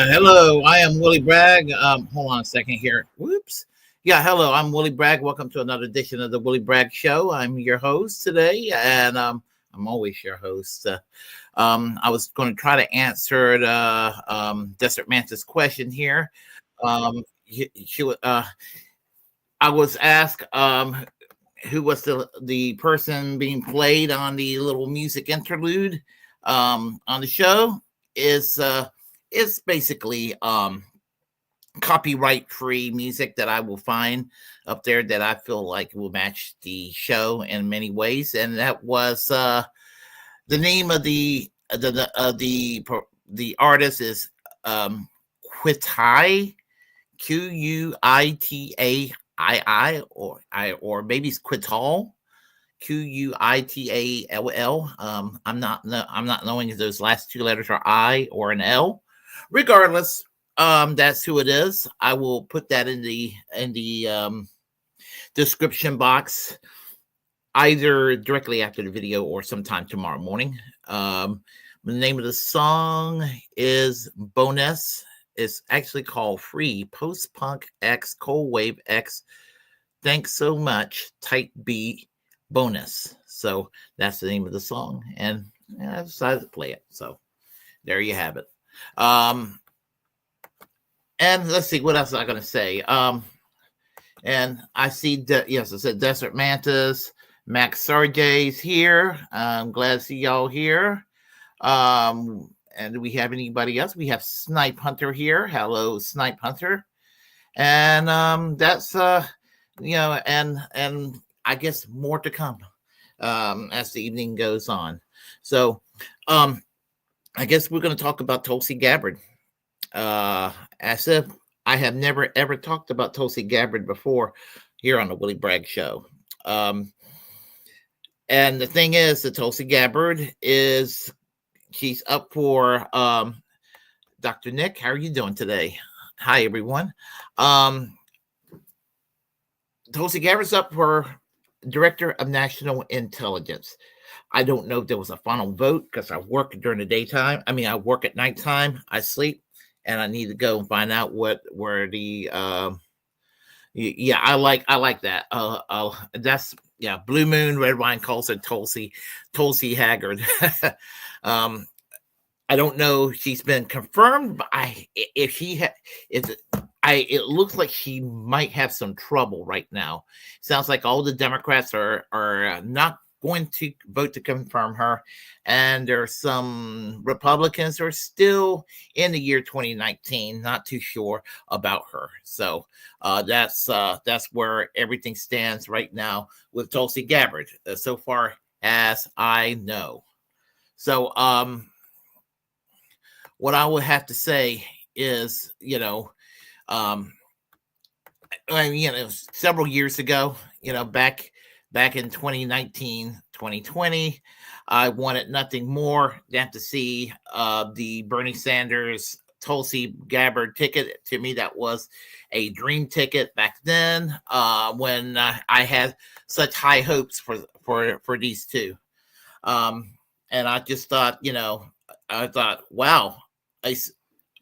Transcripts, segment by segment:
Hello, I am Willie Bragg. Hold on a second here. Whoops. Yeah, hello, I'm Willie Bragg. Welcome to another edition of the Willie Bragg Show. I'm your host today, and I'm always your host. I was going to try to answer the Desert Mantis question here. I was asked who was the person being played on the little music interlude on the show. It's basically copyright free music that I will find up there that I feel like will match the show in many ways, and that was the name of the artist is Quitai, Quitai, or maybe it's Quital, Quital. I'm not knowing if those last two letters are I or an L. Regardless, that's who it is. I will put that in the description box, either directly after the video or sometime tomorrow morning. The name of the song is Bonus. It's actually called Free Post Punk X Cold Wave X. Thanks so much. Type B Bonus. So that's the name of the song, and I decided to play it. So there you have it. And let's see, what else am I going to say? And I see that, yes, I said Desert Mantis, Max Sarjay's here. I'm glad to see y'all here. And do we have anybody else? We have Snipe Hunter here. Hello, Snipe Hunter. And that's and I guess more to come as the evening goes on. So I guess we're going to talk about Tulsi Gabbard. As if I have never ever talked about Tulsi Gabbard before here on the Willie Bragg Show. And the thing is that Tulsi Gabbard she's up for Dr. Nick. How are you doing today? Hi, everyone. Tulsi Gabbard's up for Director of National Intelligence. I don't know if there was a final vote because I work during the daytime. I mean, I work at nighttime. I sleep, and I need to go and find out where the yeah, I like that. That's Blue Moon Red Wine calls her Tulsi Haggard. I don't know if she's been confirmed, but it looks like she might have some trouble right now. Sounds like all the Democrats are not going to vote to confirm her. And there are some Republicans who are still in the year 2019, not too sure about her. So that's where everything stands right now with Tulsi Gabbard, so far as I know. So what I would have to say is, several years ago, back in 2019, 2020, I wanted nothing more than to see the Bernie Sanders Tulsi Gabbard ticket. To me, that was a dream ticket back then, when I had such high hopes for these two. And I just thought, wow,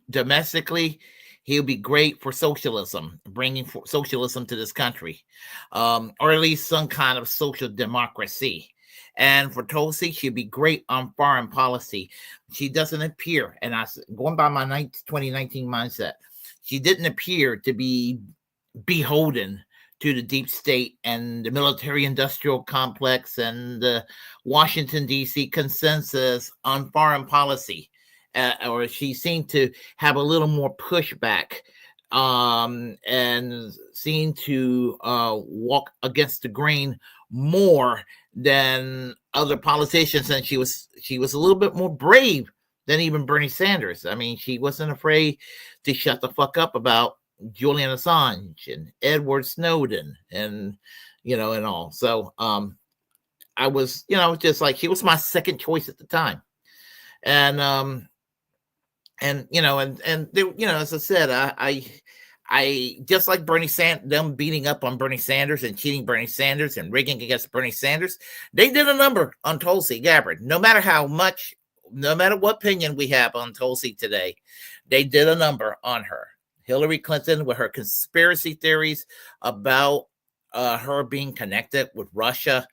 domestically, he'll be great for socialism, bringing socialism to this country, or at least some kind of social democracy. And for Tulsi, she'd be great on foreign policy. She doesn't appear, and going by my 2019 mindset, she didn't appear to be beholden to the deep state and the military-industrial complex and the Washington, D.C. consensus on foreign policy. Or she seemed to have a little more pushback, and seemed to walk against the grain more than other politicians. And she was a little bit more brave than even Bernie Sanders. I mean, she wasn't afraid to shut the fuck up about Julian Assange and Edward Snowden and all. So I was, just like, she was my second choice at the time. And as I said, I just like Bernie Sanders, them beating up on Bernie Sanders and cheating Bernie Sanders and rigging against Bernie Sanders. They did a number on Tulsi Gabbard. No matter what opinion we have on Tulsi today, they did a number on her. Hillary Clinton, with her conspiracy theories about her being connected with Russia.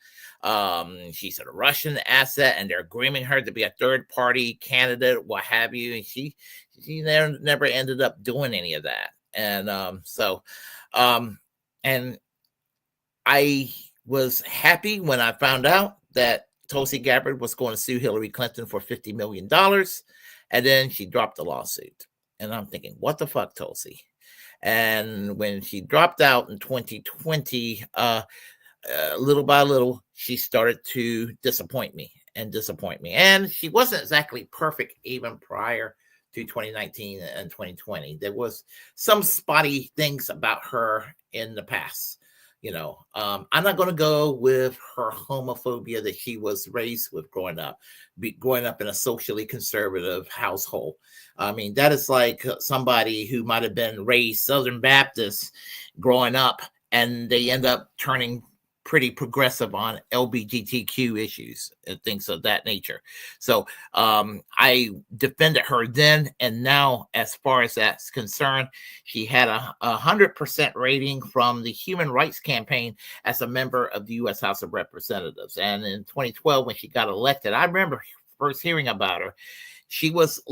She's a Russian asset, and they're grooming her to be a third party candidate, what have you. And she never ended up doing any of that. And and I was happy when I found out that Tulsi Gabbard was going to sue Hillary Clinton for $50 million. And then she dropped the lawsuit. And I'm thinking, what the fuck, Tulsi? And when she dropped out in 2020, little by little, she started to disappoint me. And she wasn't exactly perfect even prior to 2019 and 2020. There was some spotty things about her in the past. I'm not going to go with her homophobia that she was raised with growing up in a socially conservative household. I mean, that is like somebody who might have been raised Southern Baptist growing up, and they end up turning pretty progressive on LGBTQ issues and things of that nature. So I defended her then, and now, as far as that's concerned, she had a 100% rating from the Human Rights Campaign as a member of the U.S. House of Representatives. And in 2012, when she got elected, I remember first hearing about her. She was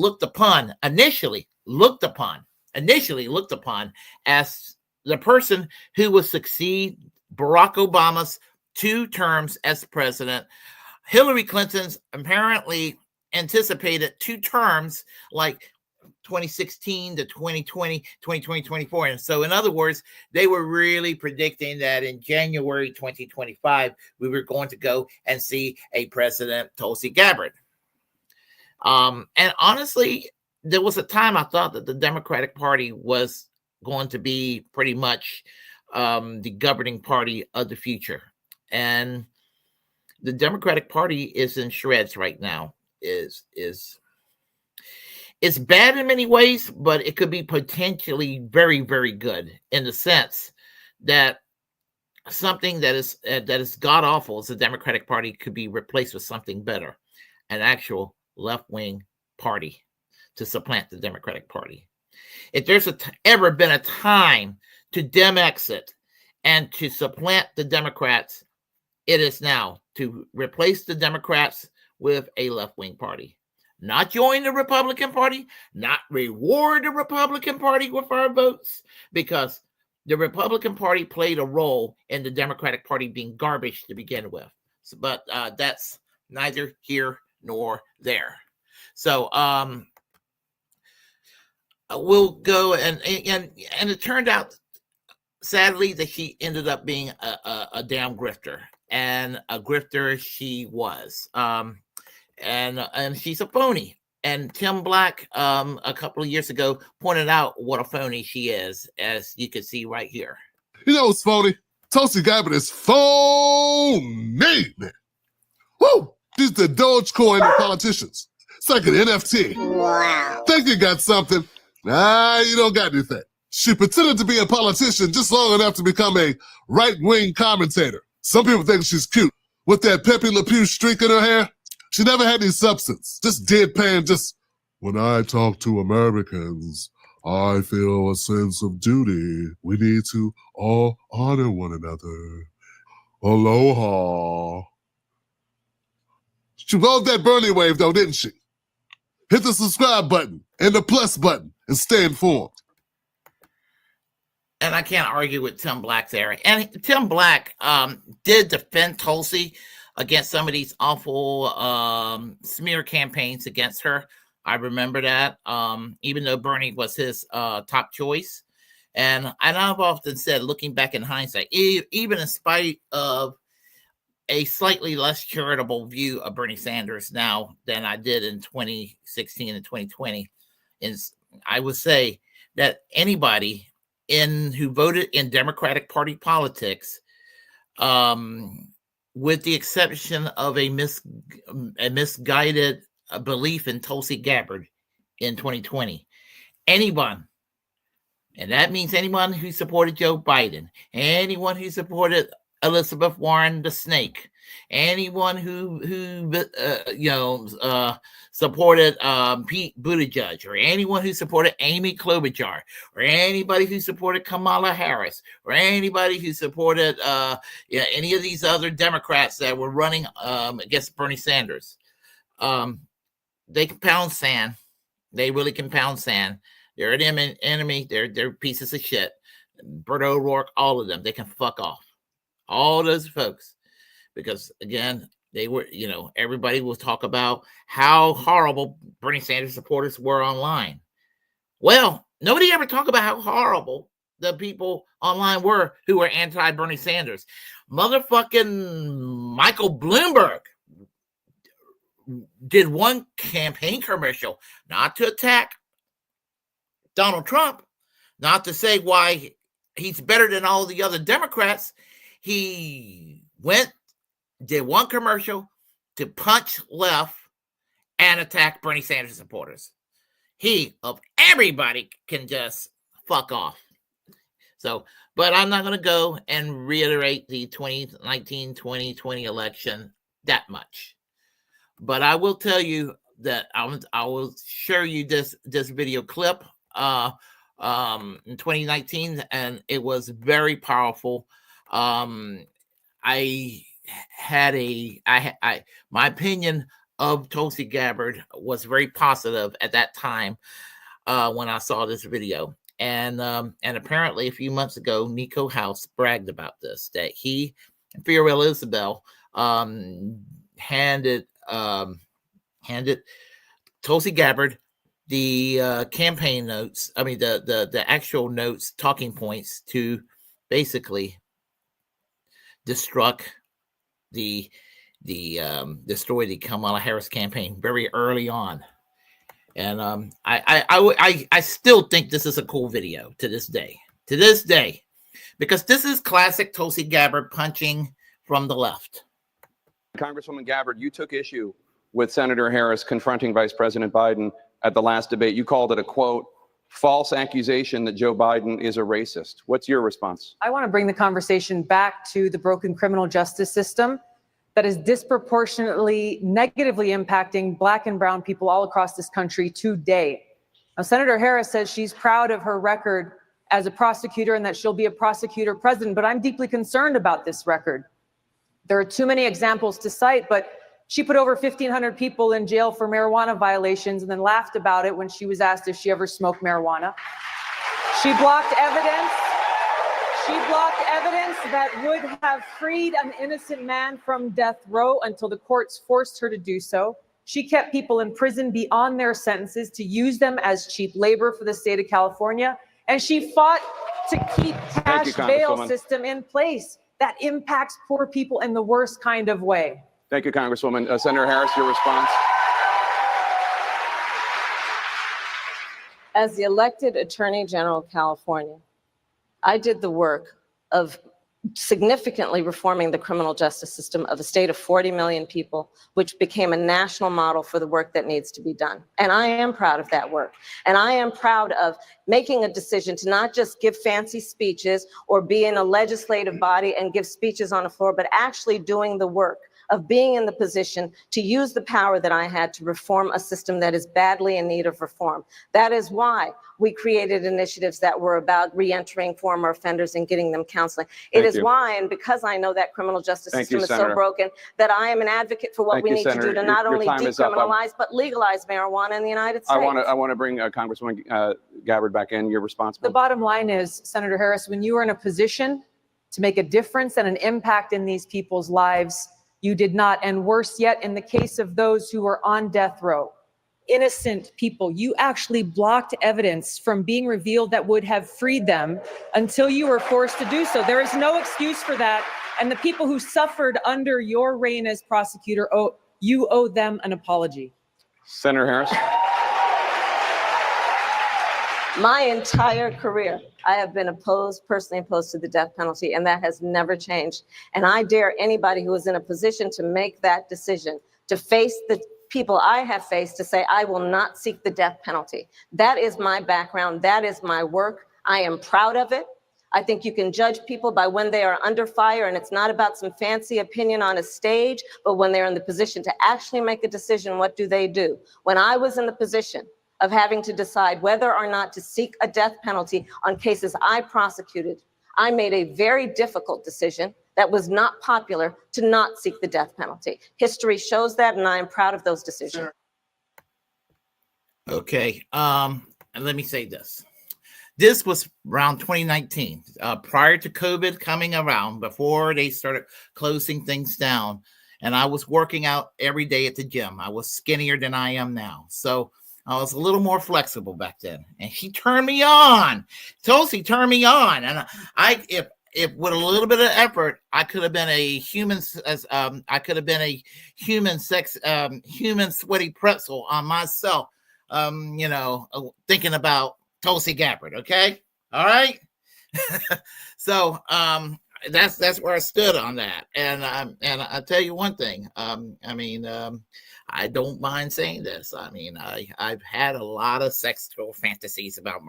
initially looked upon as the person who would succeed Barack Obama's 2 terms as president. Hillary Clinton's apparently anticipated 2 terms, like 2016 to 2020, 2024. And so, in other words, they were really predicting that in January 2025, we were going to go and see a President Tulsi Gabbard. And honestly, there was a time I thought that the Democratic Party was going to be pretty much the governing party of the future. And the Democratic Party is in shreds right now. It's bad in many ways, but it could be potentially very, very good in the sense that something that is god awful as the Democratic Party could be replaced with something better, an actual left-wing party to supplant the Democratic Party. If there's ever been a time to dem exit and to supplant the Democrats, it is now to replace the Democrats with a left-wing party. Not join the Republican Party, not reward the Republican Party with our votes, because the Republican Party played a role in the Democratic Party being garbage to begin with. but that's neither here nor there. So we'll go and it turned out, sadly, that she ended up being a damn grifter, and a grifter she was. And she's a phony. And Tim Black, a couple of years ago, pointed out what a phony she is, as you can see right here. You know what's phony? Tulsi Gabbard is phony, man. Woo! She's the Dogecoin of politicians. It's like an NFT. Wow. Think you got something? Nah, you don't got anything. She pretended to be a politician just long enough to become a right-wing commentator. Some people think she's cute. With that Pepe Le Pew streak in her hair, she never had any substance. Just deadpan, just, when I talk to Americans, I feel a sense of duty. We need to all honor one another. Aloha. She rode that Bernie wave, though, didn't she? Hit the subscribe button and the plus button and stay informed. And I can't argue with Tim Black there. And Tim Black did defend Tulsi against some of these awful smear campaigns against her. I remember that, even though Bernie was his top choice. And I've often said, looking back in hindsight, even in spite of a slightly less charitable view of Bernie Sanders now than I did in 2016 and 2020, is I would say that anybody who voted in Democratic Party politics, with the exception of a misguided belief in Tulsi Gabbard in 2020, anyone, and that means anyone who supported Joe Biden, anyone who supported Elizabeth Warren the snake, anyone who supported Pete Buttigieg, or anyone who supported Amy Klobuchar, or anybody who supported Kamala Harris, or anybody who supported any of these other Democrats that were running against Bernie Sanders, they can pound sand. They really can pound sand. They're an enemy. They're pieces of shit. Beto O'Rourke, all of them, they can fuck off. All those folks, because again, they were, everybody will talk about how horrible Bernie Sanders supporters were online. Well, nobody ever talked about how horrible the people online were who were anti-Bernie Sanders. Motherfucking Michael Bloomberg did one campaign commercial, not to attack Donald Trump, not to say why he's better than all the other Democrats. He did one commercial to punch left and attack Bernie Sanders supporters. He, of everybody, can just fuck off. So, but I'm not going to go and reiterate the 2019-2020 election that much. But I will tell you that I will show you this video clip in 2019, and it was very powerful. My opinion of Tulsi Gabbard was very positive at that time when I saw this video, and apparently a few months ago, Nico House bragged about this, that he and Fiorella Isabel handed Tulsi Gabbard the campaign notes. I mean the actual notes, talking points to basically destroy the Kamala Harris campaign very early on. And I still think this is a cool video to this day, because this is classic Tulsi Gabbard punching from the left. Congresswoman Gabbard, you took issue with Senator Harris confronting Vice President Biden at the last debate. You called it a, quote, false accusation that Joe Biden is a racist. What's your response? I want to bring the conversation back to the broken criminal justice system that is disproportionately negatively impacting Black and brown people all across this country today. Now, Senator Harris says she's proud of her record as a prosecutor and that she'll be a prosecutor president, but I'm deeply concerned about this record. There are too many examples to cite, but she put over 1,500 people in jail for marijuana violations and then laughed about it when she was asked if she ever smoked marijuana. She blocked evidence. She blocked evidence that would have freed an innocent man from death row until the courts forced her to do so. She kept people in prison beyond their sentences to use them as cheap labor for the state of California. And she fought to keep cash bail system in place that impacts poor people in the worst kind of way. Thank you, Congresswoman. Senator Harris, your response. As the elected Attorney General of California, I did the work of significantly reforming the criminal justice system of a state of 40 million people, which became a national model for the work that needs to be done. And I am proud of that work. And I am proud of making a decision to not just give fancy speeches or be in a legislative body and give speeches on the floor, but actually doing the work of being in the position to use the power that I had to reform a system that is badly in need of reform. That is why we created initiatives that were about reentering former offenders and getting them counseling. It is why, and because I know that criminal justice system is so broken, that I am an advocate for what we need to do to not only decriminalize, but legalize marijuana in the United States. I want to bring Congresswoman Gabbard back in. Your response. The bottom line is, Senator Harris, when you are in a position to make a difference and an impact in these people's lives, you did not. And worse yet, in the case of those who were on death row, innocent people, you actually blocked evidence from being revealed that would have freed them until you were forced to do so. There is no excuse for that. And the people who suffered under your reign as prosecutor, you owe them an apology. Senator Harris. My entire career, I have been personally opposed to the death penalty, and that has never changed. And I dare anybody who is in a position to make that decision, to face the people I have faced, to say, I will not seek the death penalty. That is my background. That is my work. I am proud of it. I think you can judge people by when they are under fire, and it's not about some fancy opinion on a stage, but when they're in the position to actually make a decision, what do they do? When I was in the position of having to decide whether or not to seek a death penalty on cases I prosecuted, I made a very difficult decision that was not popular to not seek the death penalty. History shows that, and I am proud of those decisions. Okay, and let me say this. This was around 2019, prior to COVID coming around, before they started closing things down. And I was working out every day at the gym. I was skinnier than I am now. So I was a little more flexible back then, and she turned me on. Tulsi turned me on, and if with a little bit of effort, I could have been a human human sweaty pretzel on myself. Thinking about Tulsi Gabbard. Okay, all right. So that's where I stood on that, and I'll tell you one thing. I don't mind saying this. I mean, I've had a lot of sexual fantasies about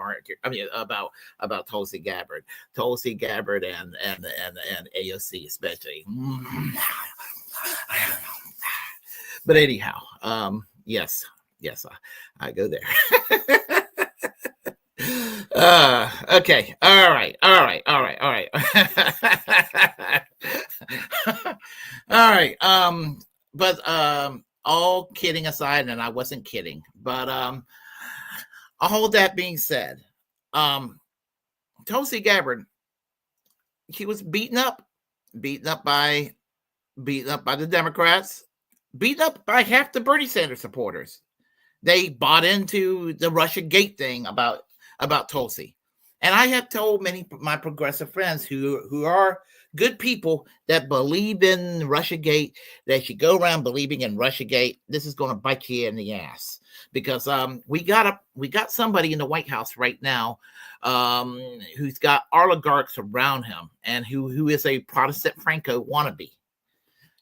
about Tulsi Gabbard, and AOC especially. But anyhow, yes, I go there. Okay. All right. All right. But all kidding aside, and I wasn't kidding, but all that being said, Tulsi Gabbard, she was beaten up by the Democrats, beaten up by half the Bernie Sanders supporters. They bought into the Russiagate thing about Tulsi. And I have told many of my progressive friends who are good people that believe in Russiagate, that should go around believing in Russiagate. This is going to bite you in the ass, because we got somebody in the White House right now who's got oligarchs around him, and who is a Protestant Franco wannabe.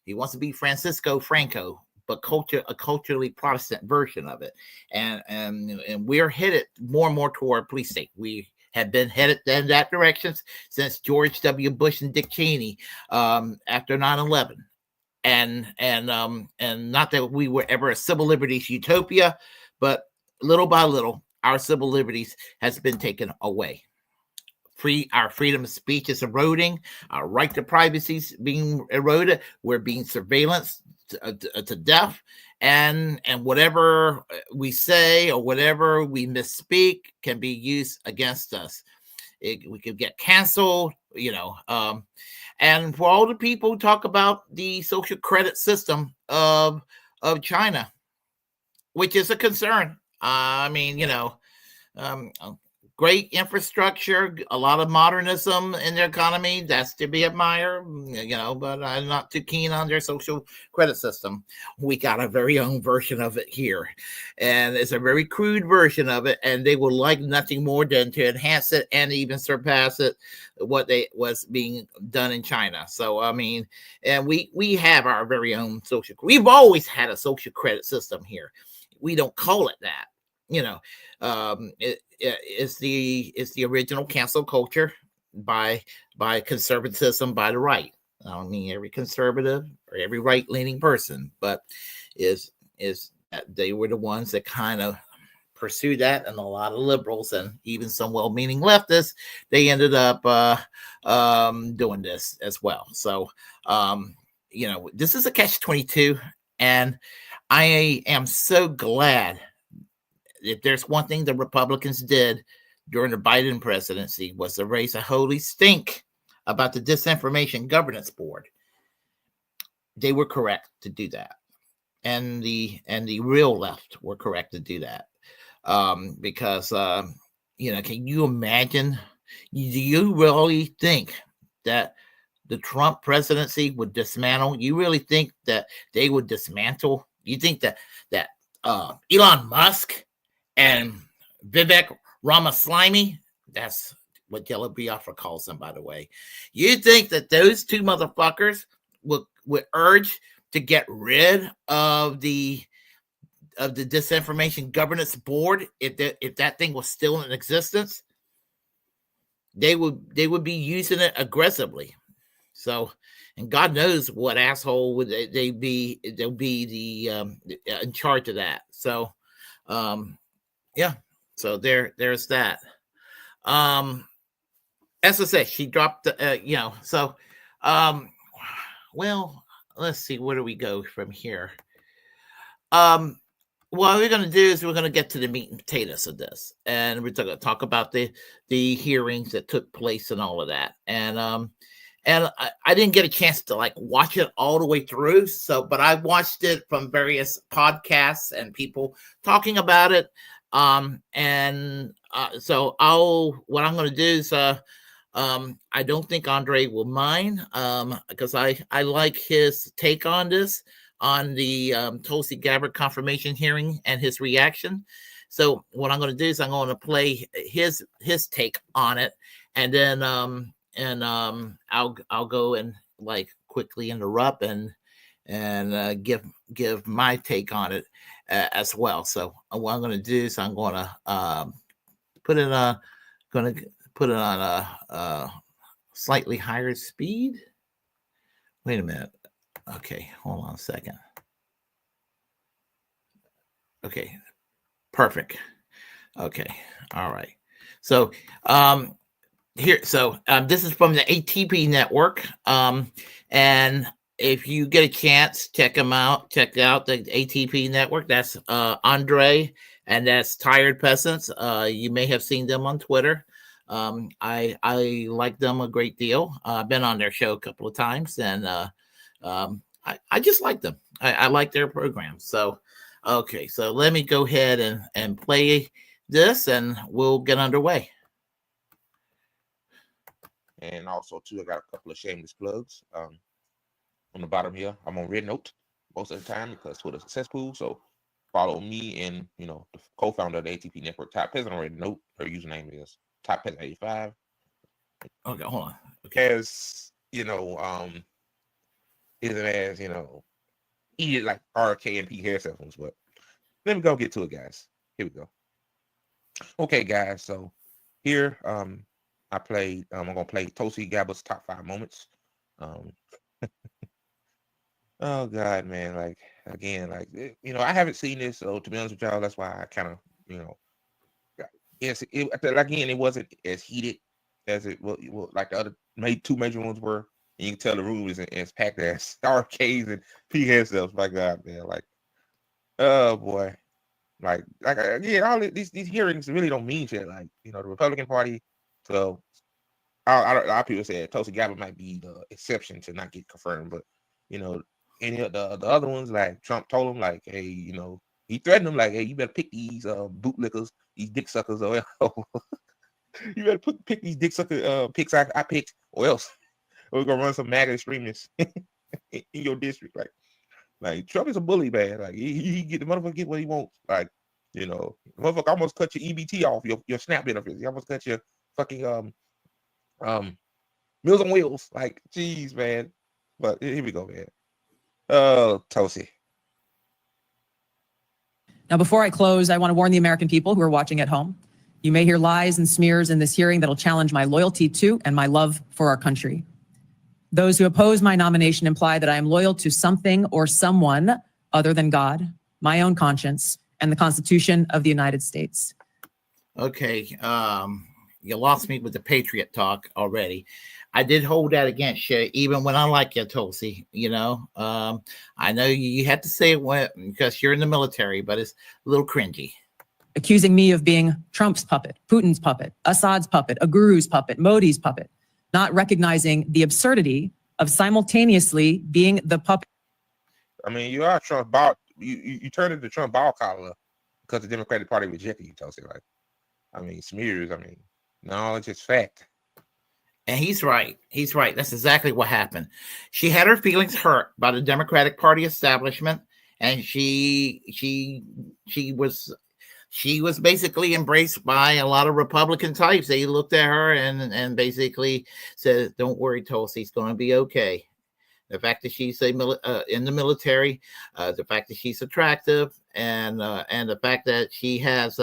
He wants to be Francisco Franco, but a culturally Protestant version of it. And we're headed more and more toward police state. We have been headed in that direction since George W. Bush and Dick Cheney after 9/11. And not that we were ever a civil liberties utopia, but little by little, our civil liberties has been taken away. Our freedom of speech is eroding. Our right to privacy is being eroded. We're being surveillanced to death, and whatever we say or whatever we misspeak can be used against us. We could get canceled you know. And for all the people who talk about the social credit system of China, which is a concern. I mean, um, great infrastructure, a lot of modernism in their economy. That's to be admired, but I'm not too keen on their social credit system. We got a very own version of it here, and it's a very crude version of it, and they would like nothing more than to enhance it and even surpass it, what they was being done in China. So, I mean, and we have our very own we've always had a social credit system here. We don't call it that. It's the original cancel culture by conservatism by the right. I don't mean every conservative or every right-leaning person, but is that they were the ones that kind of pursued that, and a lot of liberals and even some well-meaning leftists, they ended up doing this as well. So this is a catch-22, and I am so glad. If there's one thing the Republicans did during the Biden presidency was to raise a holy stink about the Disinformation Governance Board. They were correct to do that, and the real left were correct to do that, because can you imagine? Do you really think that the Trump presidency would dismantle? You really think that they would dismantle? You think that Elon Musk and Vivek Ramaswamy, that's what Yellow Biafra calls them, by the way. You think that those two motherfuckers would urge to get rid of the Disinformation Governance Board if that thing was still in existence? They would be using it aggressively. So, and God knows what asshole would they be? They'll be the in charge of that. So, yeah, so there's that. As I said, she dropped the so well, let's see, where do we go from here? What we're going to do is we're going to get to the meat and potatoes of this, and we're going to talk about the hearings that took place and all of that. And I didn't get a chance to watch it all the way through. So, but I watched it from various podcasts and people talking about it. So what I'm going to do is, I don't think Andre will mind, because I like his take on this, on the Tulsi Gabbard confirmation hearing and his reaction. So what I'm going to do is I'm going to play his take on it, and then I'll go and quickly interrupt and give my take on it as well. So what I'm going to do is I'm going to put it on a slightly higher speed. Wait a minute. Okay, hold on a second. Okay, perfect. Okay, all right. So this is from the ATP network. And if you get a chance, check out the ATP network. That's Andre, and that's Tired Peasants. You may have seen them on Twitter. I like them a great deal. I've been on their show a couple of times, and I just like them. I like their program. So, okay, so let me go ahead and play this, and we'll get underway. And also, too, I got a couple of shameless plugs. On the bottom here, I'm on Red Note most of the time because Twitter's a cesspool. So follow me and, the co-founder of the ATP network, Top Peasant, on Red Note. Her username is Top Peasant 85. Okay, hold on. Okay. As, isn't as, eat it like RK and P hair systems, but let me go get to it, guys. Here we go. Okay, guys, so here, I'm gonna play Tulsi Gabbard's top 5 moments. Oh God, man! I haven't seen this, so to be honest with y'all, that's why I kind of, it wasn't as heated as it was like the other two major ones were, and you can tell the room isn't as packed as arcades and P head stuff. My God, man! Oh boy, again, all these hearings really don't mean shit. The Republican Party. So A lot of people said Tulsi Gabbard might be the exception to not get confirmed, but any of the other ones, like Trump told him, like, hey, he threatened him, like, hey, you better pick these bootlickers, these dick suckers, or else you better pick these dick sucker picks I picked, or else we're gonna run some MAGA extremists in your district. Like Trump is a bully, man. Like he get the motherfucker get what he wants. Like, the motherfucker almost cut your EBT off, your SNAP benefits. He almost cut your fucking Meals on Wheels. Like, geez, man. But here we go, man. Oh, Tulsi. Now, before I close, I want to warn the American people who are watching at home. You may hear lies and smears in this hearing that'll challenge my loyalty to and my love for our country. Those who oppose my nomination imply that I am loyal to something or someone other than God, my own conscience, and the Constitution of the United States. Okay, you lost me with the patriot talk already. I did hold that against you, even when I like you, Tulsi. I know you had to say it because you're in the military, but it's a little cringy. Accusing me of being Trump's puppet, Putin's puppet, Assad's puppet, a guru's puppet, Modi's puppet, not recognizing the absurdity of simultaneously being the puppet. I mean, you are Trump ball. You turned into Trump ball collar because the Democratic Party rejected you, Tulsi. Like, I mean, smears. I mean, no, it's just fact. And he's right. He's right. That's exactly what happened. She had her feelings hurt by the Democratic Party establishment, and she was basically embraced by a lot of Republican types. They looked at her and basically said, "Don't worry, Tulsi, it's going to be okay." The fact that she's in the military, the fact that she's attractive, and the fact that she has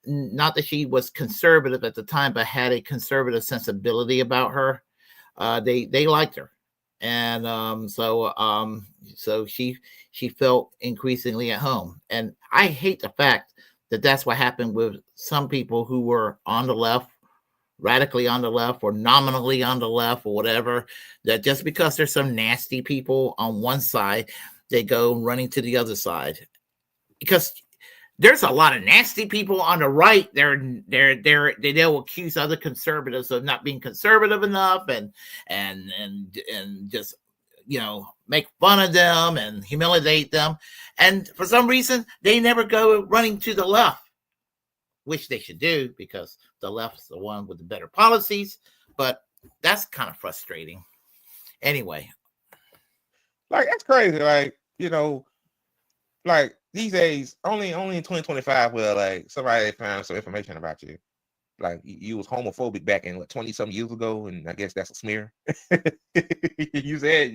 not that she was conservative at the time, but had a conservative sensibility about her. They liked her, and so she felt increasingly at home. And I hate the fact that that's what happened with some people who were on the left, radically on the left, or nominally on the left, or whatever. That just because there's some nasty people on one side, they go running to the other side, because there's a lot of nasty people on the right. They'll accuse other conservatives of not being conservative enough, and just make fun of them and humiliate them. And for some reason, they never go running to the left, which they should do, because the left's the one with the better policies. But that's kind of frustrating. Anyway, like, that's crazy. Like, like these days, only in 2025 will like somebody found some information about you. Like, you was homophobic back in 20-some years ago, and I guess that's a smear. You said,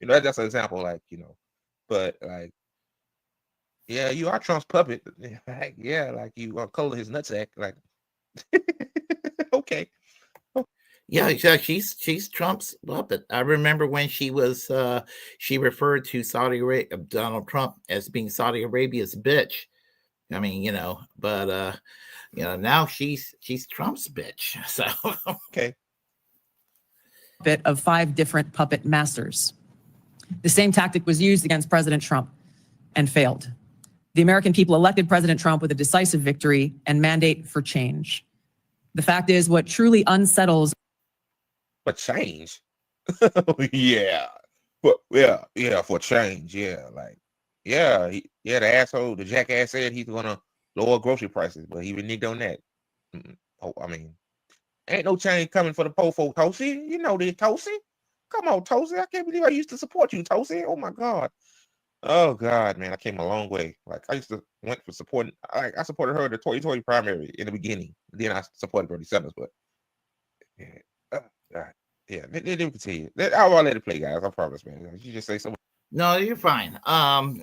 that's an example, like, but like, yeah, you are Trump's puppet. Like, yeah, like you color his nutsack. Like, okay. yeah, she's Trump's puppet. I remember when she referred to Donald Trump as being Saudi Arabia's bitch. I mean, but now she's Trump's bitch. So okay. Bit of 5 different puppet masters. The same tactic was used against President Trump and failed. The American people elected President Trump with a decisive victory and mandate for change. The fact is, what truly unsettles. But change? Yeah. But yeah, for change. Yeah. Like, the asshole, the jackass said he's going to lower grocery prices, but he reneged on that. Oh, I mean, ain't no change coming for the poor folk, Tulsi. You know this, Tulsi. Come on, Tulsi. I can't believe I used to support you, Tulsi. Oh my God. Oh God, man, I came a long way. Like, I used to went for supporting. I supported her in the 2020 primary in the beginning. Then I supported Bernie Sanders, but yeah, God, yeah. They continue. I'll let it play, guys. I promise, man. You just say something. no, you're fine.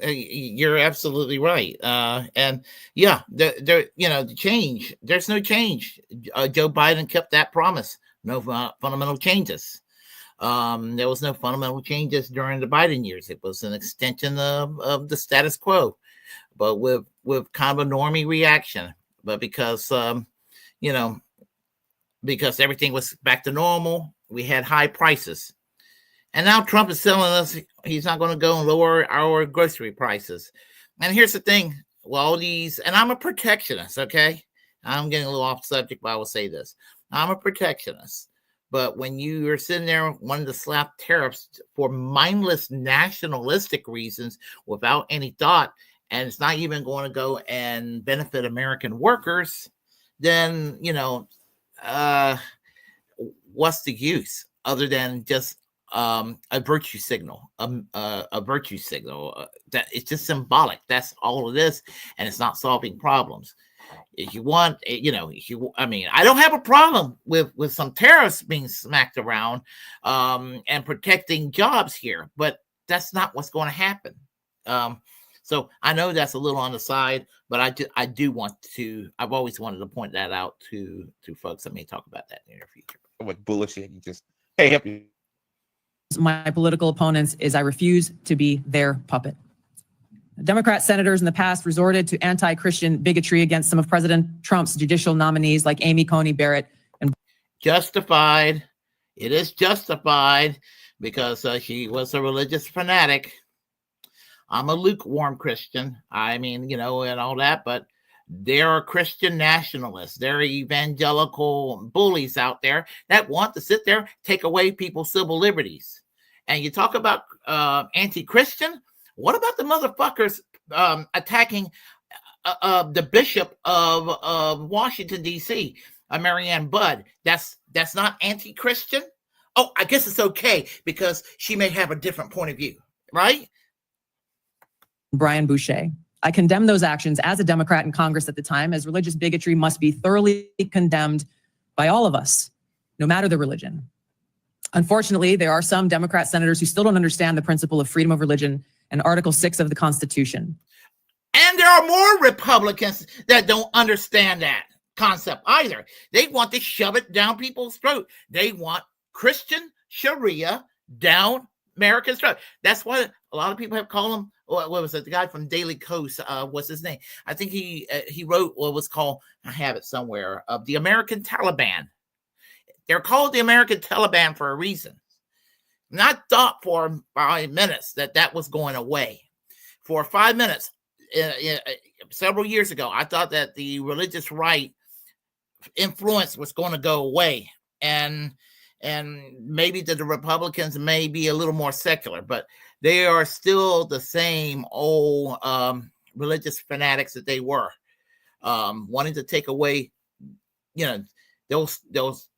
You're absolutely right. And yeah, the change. There's no change. Joe Biden kept that promise. No fundamental changes. There was no fundamental changes during the Biden years. It was an extension of the status quo, but with kind of a normie reaction. But because because everything was back to normal, we had high prices. And now Trump is telling us he's not going to go and lower our grocery prices. And here's the thing. Well, all these, and I'm a protectionist, okay? I'm getting a little off subject, but I will say this. I'm a protectionist. But when you are sitting there wanting to slap tariffs for mindless nationalistic reasons without any thought, and it's not even going to go and benefit American workers, then, what's the use other than just a virtue signal, a virtue signal that it's just symbolic. That's all it is, and it's not solving problems. If you want, I don't have a problem with some tariffs being smacked around and protecting jobs here, but that's not what's going to happen. So I know that's a little on the side, but I do want to. I've always wanted to point that out to folks. I may talk about that in the near future. What bullshit? You just help you. My political opponents is I refuse to be their puppet. Democrat senators in the past resorted to anti-Christian bigotry against some of President Trump's judicial nominees like Amy Coney Barrett and justified. It is justified because she was a religious fanatic. I'm a lukewarm Christian. And all that, but there are Christian nationalists. There are evangelical bullies out there that want to sit there, take away people's civil liberties. And you talk about anti-Christian. What about the motherfuckers attacking the bishop of Washington, D.C., Marianne Budd? That's not anti-Christian? Oh, I guess it's okay because she may have a different point of view, right? Brian Boucher. I condemn those actions as a Democrat in Congress at the time, as religious bigotry must be thoroughly condemned by all of us, no matter the religion. Unfortunately, there are some Democrat senators who still don't understand the principle of freedom of religion and Article 6 of the Constitution. And there are more Republicans that don't understand that concept either. They want to shove it down people's throat. They want Christian Sharia down America's throat. That's why a lot of people have called him, what was it, the guy from Daily Kos, what's his name? I think he wrote what was called, I have it somewhere, the American Taliban. They're called the American Taliban for a reason. Not thought for 5 minutes that was going away. For 5 minutes, several years ago, I thought that the religious right influence was going to go away. And maybe the Republicans may be a little more secular, but they are still the same old religious fanatics that they were, wanting to take away,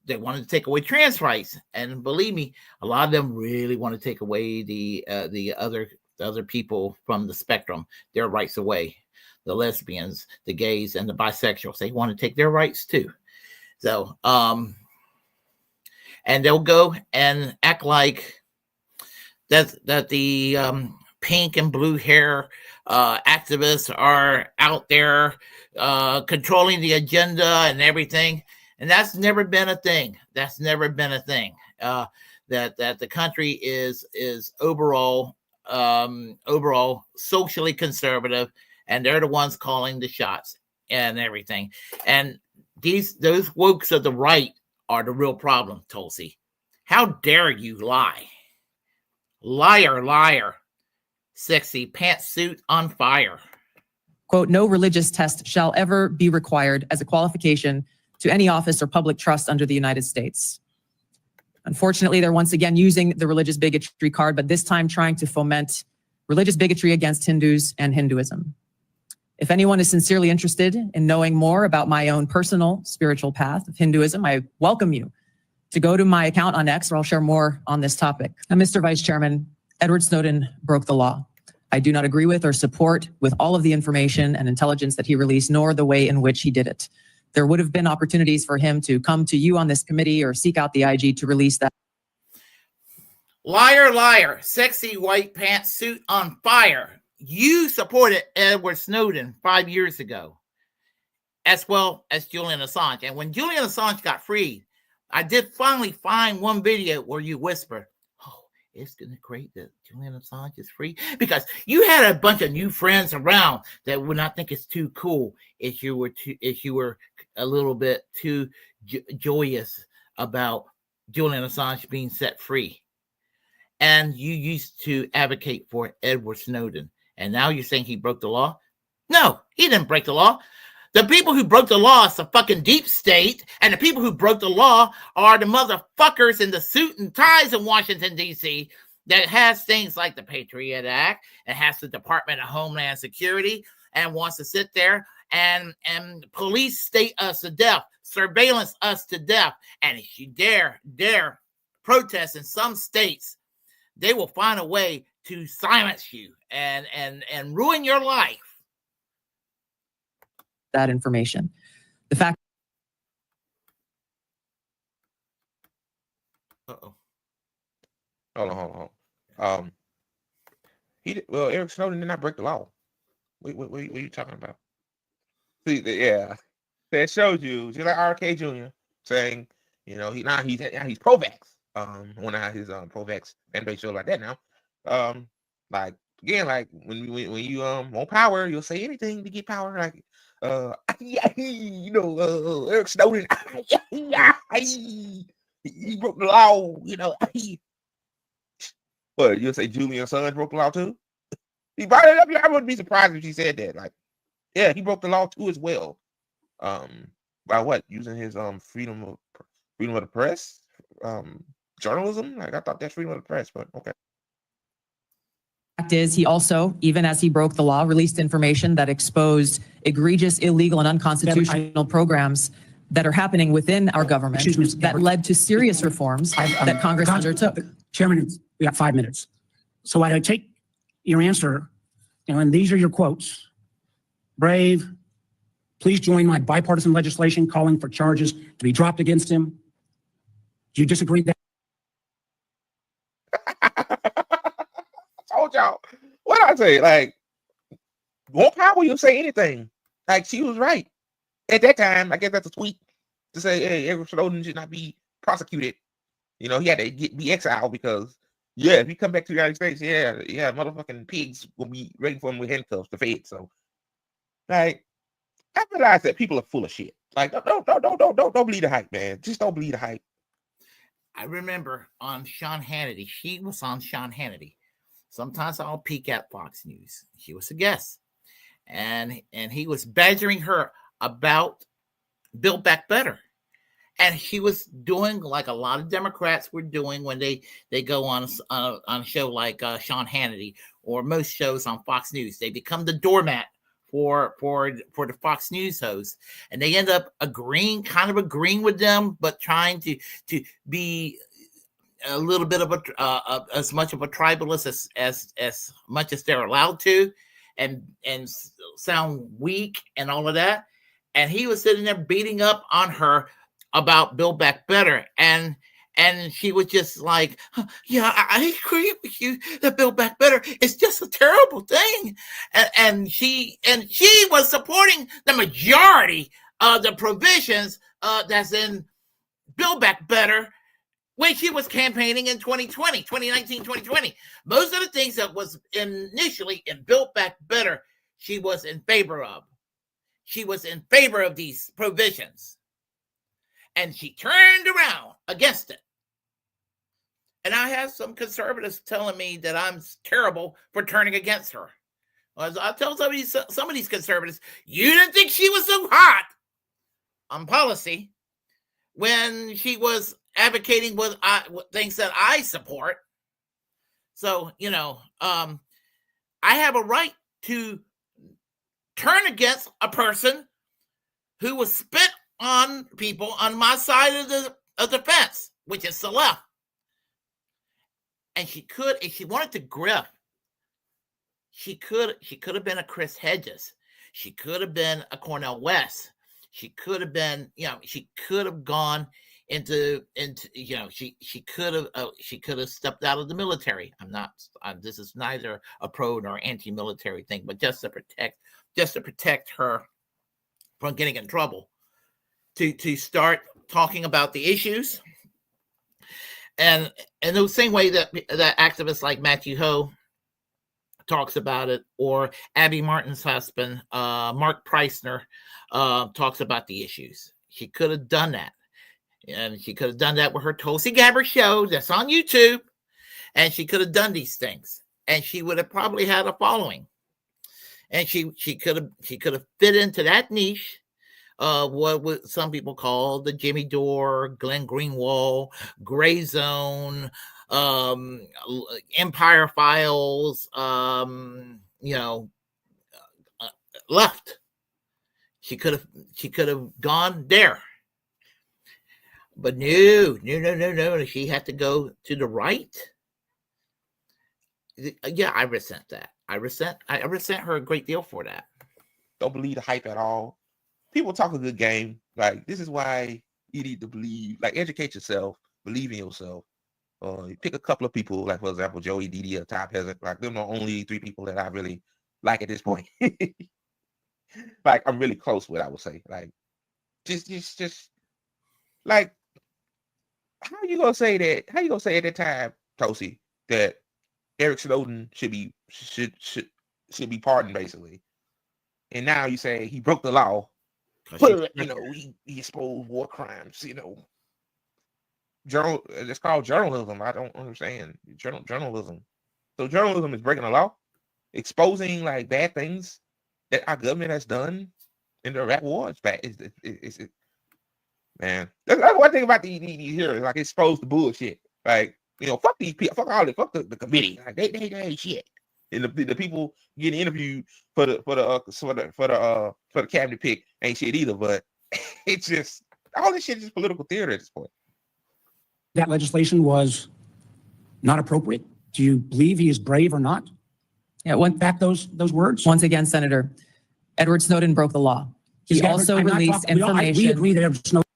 they wanted to take away trans rights, and believe me, a lot of them really want to take away the other people from the spectrum, their rights away. The lesbians, the gays, and the bisexuals, they want to take their rights too. So, and they'll go and act like that the pink and blue hair activists are out there controlling the agenda and everything. And that's never been a thing. That's never been a thing. That the country is overall socially conservative, and they're the ones calling the shots and everything. And those wokes of the right are the real problem, Tulsi. How dare you lie? Liar, liar. Sexy pantsuit on fire. Quote, no religious test shall ever be required as a qualification to any office or public trust under the United States. Unfortunately, they're once again using the religious bigotry card, but this time trying to foment religious bigotry against Hindus and Hinduism. If anyone is sincerely interested in knowing more about my own personal spiritual path of Hinduism, I welcome you to go to my account on X, where I'll share more on this topic. Now, Mr. Vice Chairman, Edward Snowden broke the law. I do not agree with or support with all of the information and intelligence that he released, nor the way in which he did it. There would have been opportunities for him to come to you on this committee or seek out the IG to release that. Liar, liar, sexy white pantsuit on fire. You supported Edward Snowden 5 years ago, as well as Julian Assange. And when Julian Assange got freed, I did finally find one video where you whisper, oh, isn't it great that Julian Assange is free? Because you had a bunch of new friends around that would not think it's too cool if you were a little bit too joyous about Julian Assange being set free. And you used to advocate for Edward Snowden. And now you're saying he broke the law? No, he didn't break the law. The people who broke the law is the fucking deep state, and the people who broke the law are the motherfuckers in the suit and ties in Washington, D.C. that has things like the Patriot Act and has the Department of Homeland Security and wants to sit there and police state us to death, surveillance us to death. And if you dare protest in some states, they will find a way to silence you and ruin your life. That information. The fact. Hold on. Eric Snowden did not break the law. What are you talking about? See, yeah, that shows you, just like RK Jr. saying, he's pro-vax. One of his pro-vax fan base show like that now. Like again, like when you want power, you'll say anything to get power. Like Eric Snowden, he broke the law. What you'll say? Julian Assange broke the law too. He brought it up. I wouldn't be surprised if she said that. Like, yeah, he broke the law too as well. By what? Using his freedom of the press, journalism. Like I thought that's freedom of the press, but okay. Fact is, he also, even as he broke the law, released information that exposed egregious, illegal, and unconstitutional programs that are happening within our government that led to serious reforms that Congress undertook. Chairman, we got 5 minutes. So I take your answer, and these are your quotes. Brave, please join my bipartisan legislation calling for charges to be dropped against him. Do you disagree with that? Told y'all. What did I say? Like, more power, you'll say anything. Like, she was right. At that time, I guess that's a tweet to say, hey, Edward Snowden should not be prosecuted. He had to be exiled because, yeah, if he come back to the United States, yeah, motherfucking pigs will be ready for him with handcuffs, the Fed. So, like, I realize that people are full of shit. Like, don't believe the hype, man. Just don't believe the hype. I remember on Sean Hannity, she was on Sean Hannity. Sometimes I'll peek at Fox News. She was a guest. And he was badgering her about Build Back Better. And she was doing like a lot of Democrats were doing when they go on a show like Sean Hannity or most shows on Fox News. They become the doormat for the Fox News host, and they end up agreeing with them, but trying to be a little bit of as much of a tribalist as much as they're allowed to, and sound weak and all of that. And he was sitting there beating up on her about Build Back Better, and she was just like, yeah, I agree with you that Build Back Better is just a terrible thing. And she was supporting the majority of the provisions that's in Build Back Better when she was campaigning in 2020. Most of the things that was initially in Build Back Better, she was in favor of. She was in favor of these provisions. And she turned around against it. And I have some conservatives telling me that I'm terrible for turning against her. As I tell some of these conservatives, you didn't think she was so hot on policy when she was advocating with things that I support. So, I have a right to turn against a person who was spit on people on my side of the fence, which is the left. And she could, if she wanted to grift, she could have been a Chris Hedges. She could have been a Cornel West. She could have been, she could have gone into she could have stepped out of the military. This is neither a pro nor anti-military thing, but just to protect her from getting in trouble. To start talking about the issues, and the same way that activists like Matthew Ho talks about it, or Abby Martin's husband, Mark Preissner, talks about the issues. She could have done that, and she could have done that with her Tulsi Gabbard show that's on YouTube, and she could have done these things, and she would have probably had a following, and she could have fit into that niche. what would some people call the Jimmy Dore, Glenn Greenwald, Gray Zone, Empire Files, left. She could have gone there. But no. She had to go to the right. Yeah, I resent that. I resent her a great deal for that. Don't believe the hype at all. People talk a good game. Like, this is why you need to believe, like, educate yourself, believe in yourself. You pick a couple of people, like, for example, Joey, Didi, or Ty Peasant. Like, them are the only 3 people that I really like at this point. Like, I'm really close with, I would say. Like, just like, how you gonna say that? How you gonna say at that time, Tulsi, that Eric Snowden should be pardoned, basically? And now you say he broke the law. But, he exposed war crimes, it's called journalism. I don't understand journalism. So journalism is breaking the law, exposing like bad things that our government has done in the Iraq war. It's bad. Man, that's one thing about the here. Like, expose the bullshit. Like, fuck these people, fuck all the committee. Like, they ain't shit. And the people getting interviewed for the cabinet pick ain't shit either. But it's just, all this shit is just political theater at this point. That legislation was not appropriate. Do you believe he is brave or not? Yeah, Back those words. once again, Senator, Edward Snowden broke the law. He also released information. We agree that Edward Snowden.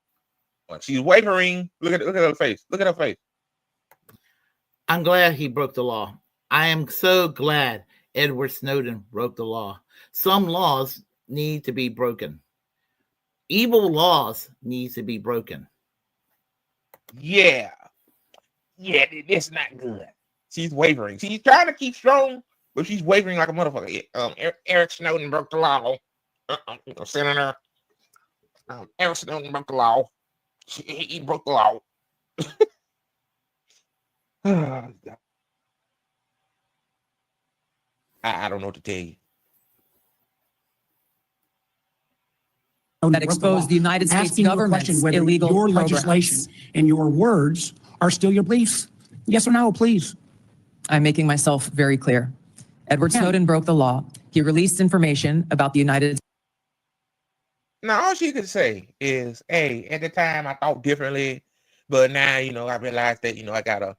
She's wavering. Look at her face. Look at her face. I'm glad he broke the law. I am so glad Edward Snowden broke the law. Some laws need to be broken. Evil laws need to be broken. Yeah, it's not good. She's wavering. She's trying to keep strong, but she's wavering like a motherfucker. Eric Snowden broke the law. Senator. Eric Snowden broke the law. He broke the law. I don't know what to tell you. That exposed the United States government's illegal your programs. legislation and your words are still your beliefs. Yes or no, please. I'm making myself very clear. Edward Snowden broke the law. He released information about the United States. Now, all she could say is, hey, at the time I thought differently, but now, I realized that, I gotta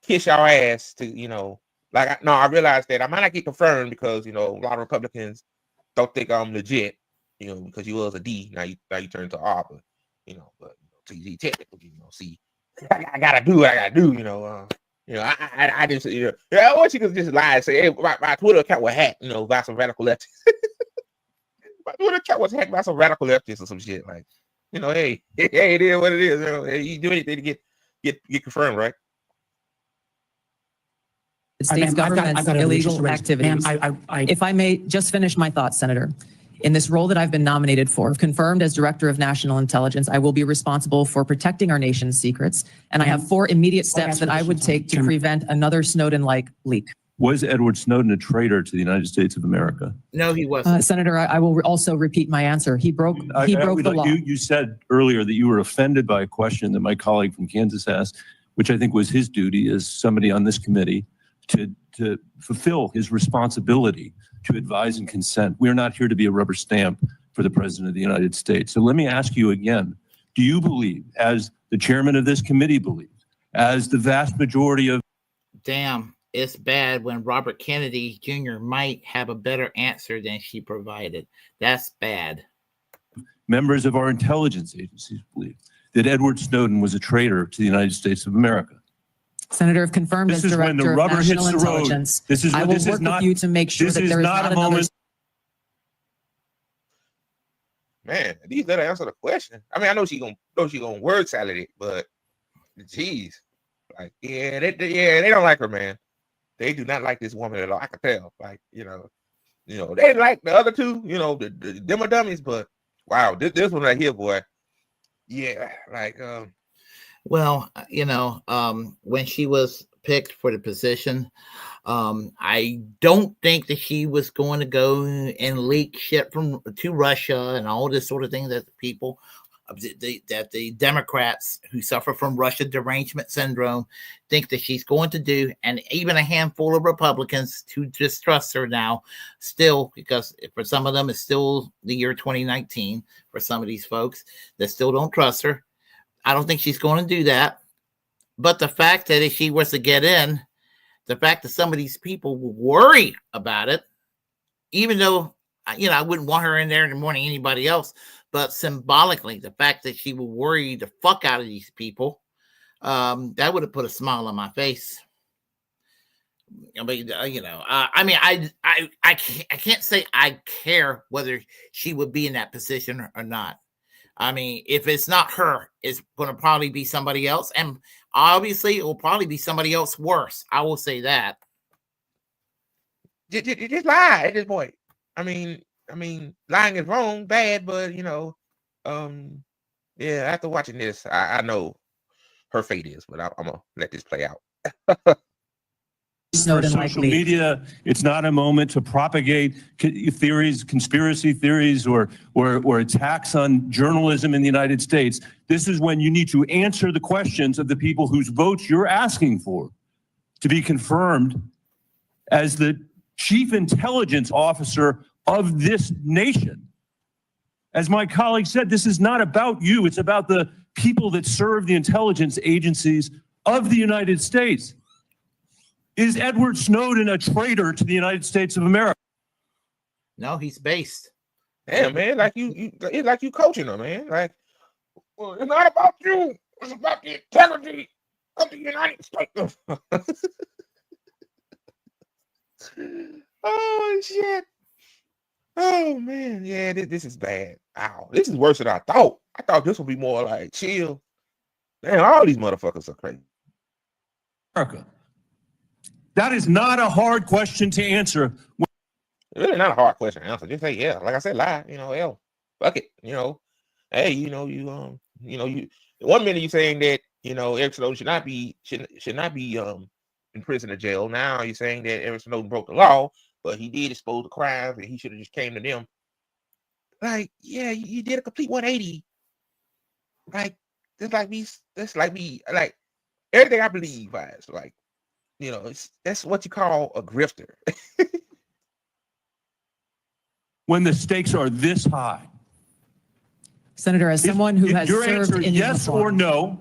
kiss your ass to, I realized that I might not get confirmed because, a lot of Republicans don't think I'm legit, because you was a D, now you turn to R, but, TG technically, see, I gotta do what I gotta do, I just, or she could just lie and say, hey, my Twitter account was hacked, by some radical leftists. My Twitter account was hacked by some radical leftists or some shit. Like, hey, it is what it is. Hey, you do anything to get confirmed, right? States government's illegal activities. If I may just finish my thoughts, Senator. In this role that I've been nominated for, confirmed as Director of National Intelligence, I will be responsible for protecting our nation's secrets. And I have 4 immediate steps that I would take to prevent another Snowden-like leak. Was Edward Snowden a traitor to the United States of America? No, he wasn't. Senator, I will also repeat my answer. He broke the law. You said earlier that you were offended by a question that my colleague from Kansas asked, which I think was his duty as somebody on this committee to fulfill his responsibility to advise and consent. We're not here to be a rubber stamp for the President of the United States. So let me ask you again, do you believe, as the chairman of this committee believes, as the vast majority of... Damn, it's bad when Robert Kennedy Jr. might have a better answer than she provided. That's bad. Members of our intelligence agencies believe that Edward Snowden was a traitor to the United States of America. Senator, if confirmed as Director of National Intelligence, I will work with you to make sure that there is not another... Man, these better answer the question. I mean, I know she gonna word salad it, but geez, like, they don't like her, man. They do not like this woman at all. I can tell. Like, they like the other two, the demo dummies, but wow, this one right here, boy. Yeah, like Well, when she was picked for the position. I don't think that she was going to go and leak shit to Russia and all this sort of thing that the Democrats who suffer from Russia derangement syndrome think that she's going to do, and even a handful of Republicans who distrust her now still, because for some of them it's still the year 2019 for some of these folks that still don't trust her. I don't think she's going to do that. But the fact that if she was to get in, the fact that some of these people will worry about it, even though, I wouldn't want her in there in the morning, anybody else, but symbolically, the fact that she will worry the fuck out of these people, that would have put a smile on my face. I mean, I can't say I care whether she would be in that position or not. I mean, if it's not her, it's going to probably be somebody else. And obviously, it will probably be somebody else worse. I will say that. Just lie at this point. I mean, lying is wrong, bad, but yeah. After watching this, I know her fate is, but I'm gonna let this play out. Snowden Social likely. media, it's not a moment to propagate theories, conspiracy theories, or attacks on journalism in the United States. This is when you need to answer the questions of the people whose votes you're asking for to be confirmed as the chief intelligence officer of this nation. As my colleague said, this is not about you. It's about the people that serve the intelligence agencies of the United States. Is Edward Snowden a traitor to the United States of America? No, he's based. Damn, man, it's like you coaching her, man. Like, well, it's not about you. It's about the integrity of the United States. Oh shit. Oh man, yeah, this is bad. Ow, this is worse than I thought. I thought this would be more like chill. Damn, all these motherfuckers are crazy. America. That is not a hard question to answer. It's really not a hard question to answer. Just say yeah. Like I said, lie. Hell, fuck it. Hey, you 1 minute you saying that Eric Snowden should not be in prison or jail. Now you're saying that Eric Snowden broke the law, but he did expose the crimes and he should have just came to them. Like, yeah, you did a complete 180. Like, like everything I believe is like, that's what you call a grifter. When the stakes are this high. Senator, as someone who has Your served answer, in yes or uniform, no,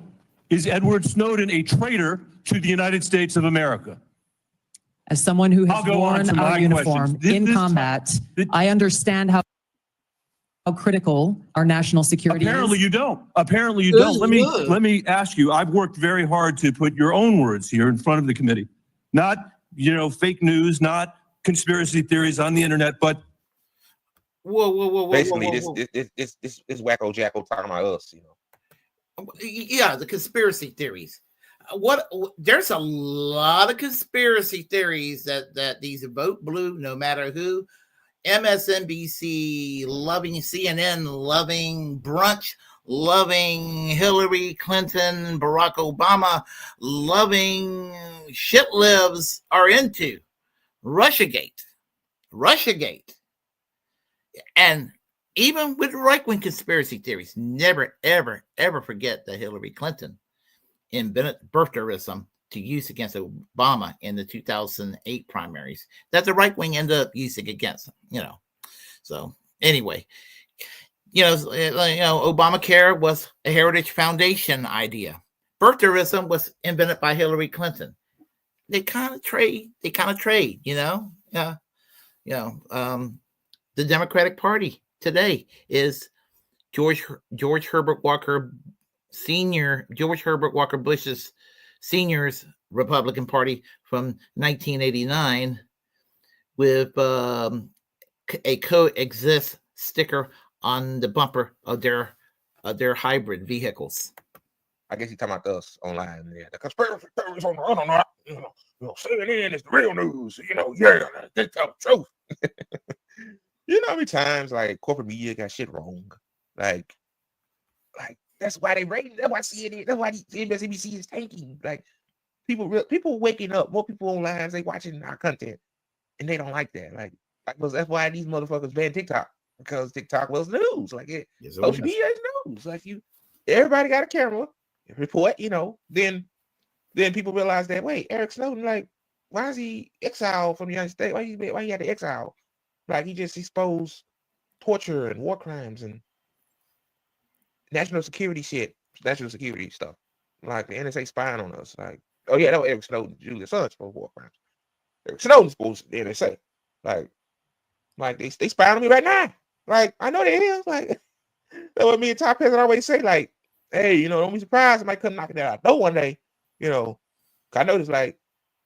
is Edward Snowden a traitor to the United States of America? as someone who I'll has go on worn to my our uniform questions. in combat, I understand how critical our national security Apparently is. you don't. Apparently you don't. Let me ask you. I've worked very hard to put your own words here in front of the committee. Not, fake news, not conspiracy theories on the internet, but Whoa. Basically, this wacko jacko talking about us, Yeah, the conspiracy theories. There's a lot of conspiracy theories that these vote blue, no matter who, MSNBC loving, CNN loving, brunch loving, Hillary Clinton, Barack Obama loving, shit lives are into Russiagate. And even with right-wing conspiracy theories, never, ever, ever forget that Hillary Clinton invented birtherism to use against Obama in the 2008 primaries that the right wing ended up using against him, So anyway, Obamacare was a Heritage Foundation idea. Birtherism was invented by Hillary Clinton. They kind of trade, Yeah. The Democratic Party today is George Herbert Walker Bush's Senior's Republican Party from 1989 with a coexist sticker on the bumper of their hybrid vehicles. I guess he's talking about us online. Yeah, the conspiracy theories on the internet. CNN is the real news. They tell the truth. How many times like corporate media got shit wrong? Like that's why they rate. That's why CNN. That's why MSNBC is tanking. Like people waking up, more people online, they watching our content, and they don't like that. Like that's why these motherfuckers banned TikTok, because TikTok was the news. Like social media is news. Like everybody got a camera, report. Then people realize that, wait, Eric Snowden, like, why is he exiled from the United States? Why he had to exile? Like, he just exposed torture and war crimes and national security stuff. Like, the NSA spying on us. Like, oh yeah, that was Eric Snowden, Julius Assange for war crimes. Eric Snowden's supposed to the NSA. Like they spying on me right now. Like, I know they is. Like, that's what me and Top President always say. Like, hey, don't be surprised somebody come knocking that out door one day. I noticed, like,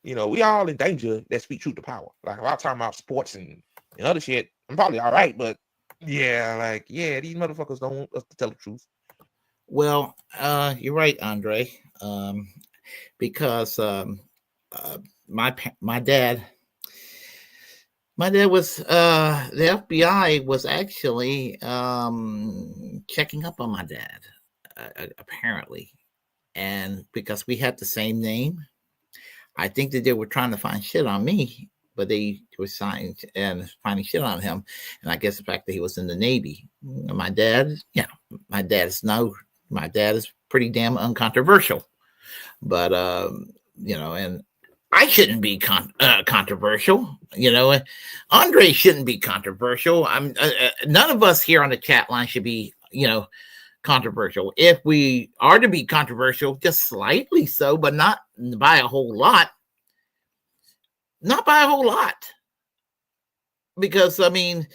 we all in danger that speak truth to power. Like, if I'm talking about sports and other shit, I'm probably all right. But yeah, these motherfuckers don't want us to tell the truth. Well, you're right, Andre. Because my dad was the FBI was actually checking up on my dad, apparently, and because we had the same name, I think that they were trying to find shit on me, but they were finding shit on him, and I guess the fact that he was in the Navy. My dad is pretty damn uncontroversial, but and I shouldn't be controversial. Andre shouldn't be controversial. None of us here on the chat line should be, controversial. If we are to be controversial, just slightly so, but not by a whole lot. Not by a whole lot. Because, in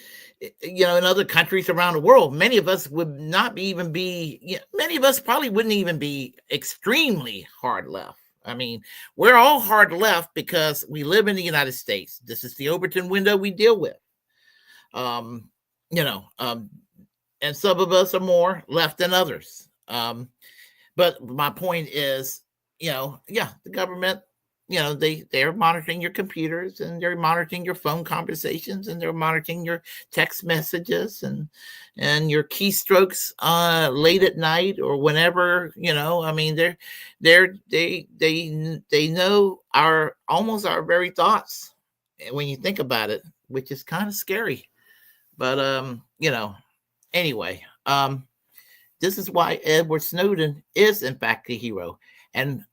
other countries around the world, many of us would not even be, many of us probably wouldn't even be extremely hard left. We're all hard left because we live in the United States. This is the Overton window we deal with. And some of us are more left than others. But my point is, the government, they're monitoring your computers, and they're monitoring your phone conversations, and they're monitoring your text messages and your keystrokes late at night or whenever, they know almost our very thoughts when you think about it, which is kind of scary. But anyway, this is why Edward Snowden is in fact a hero. And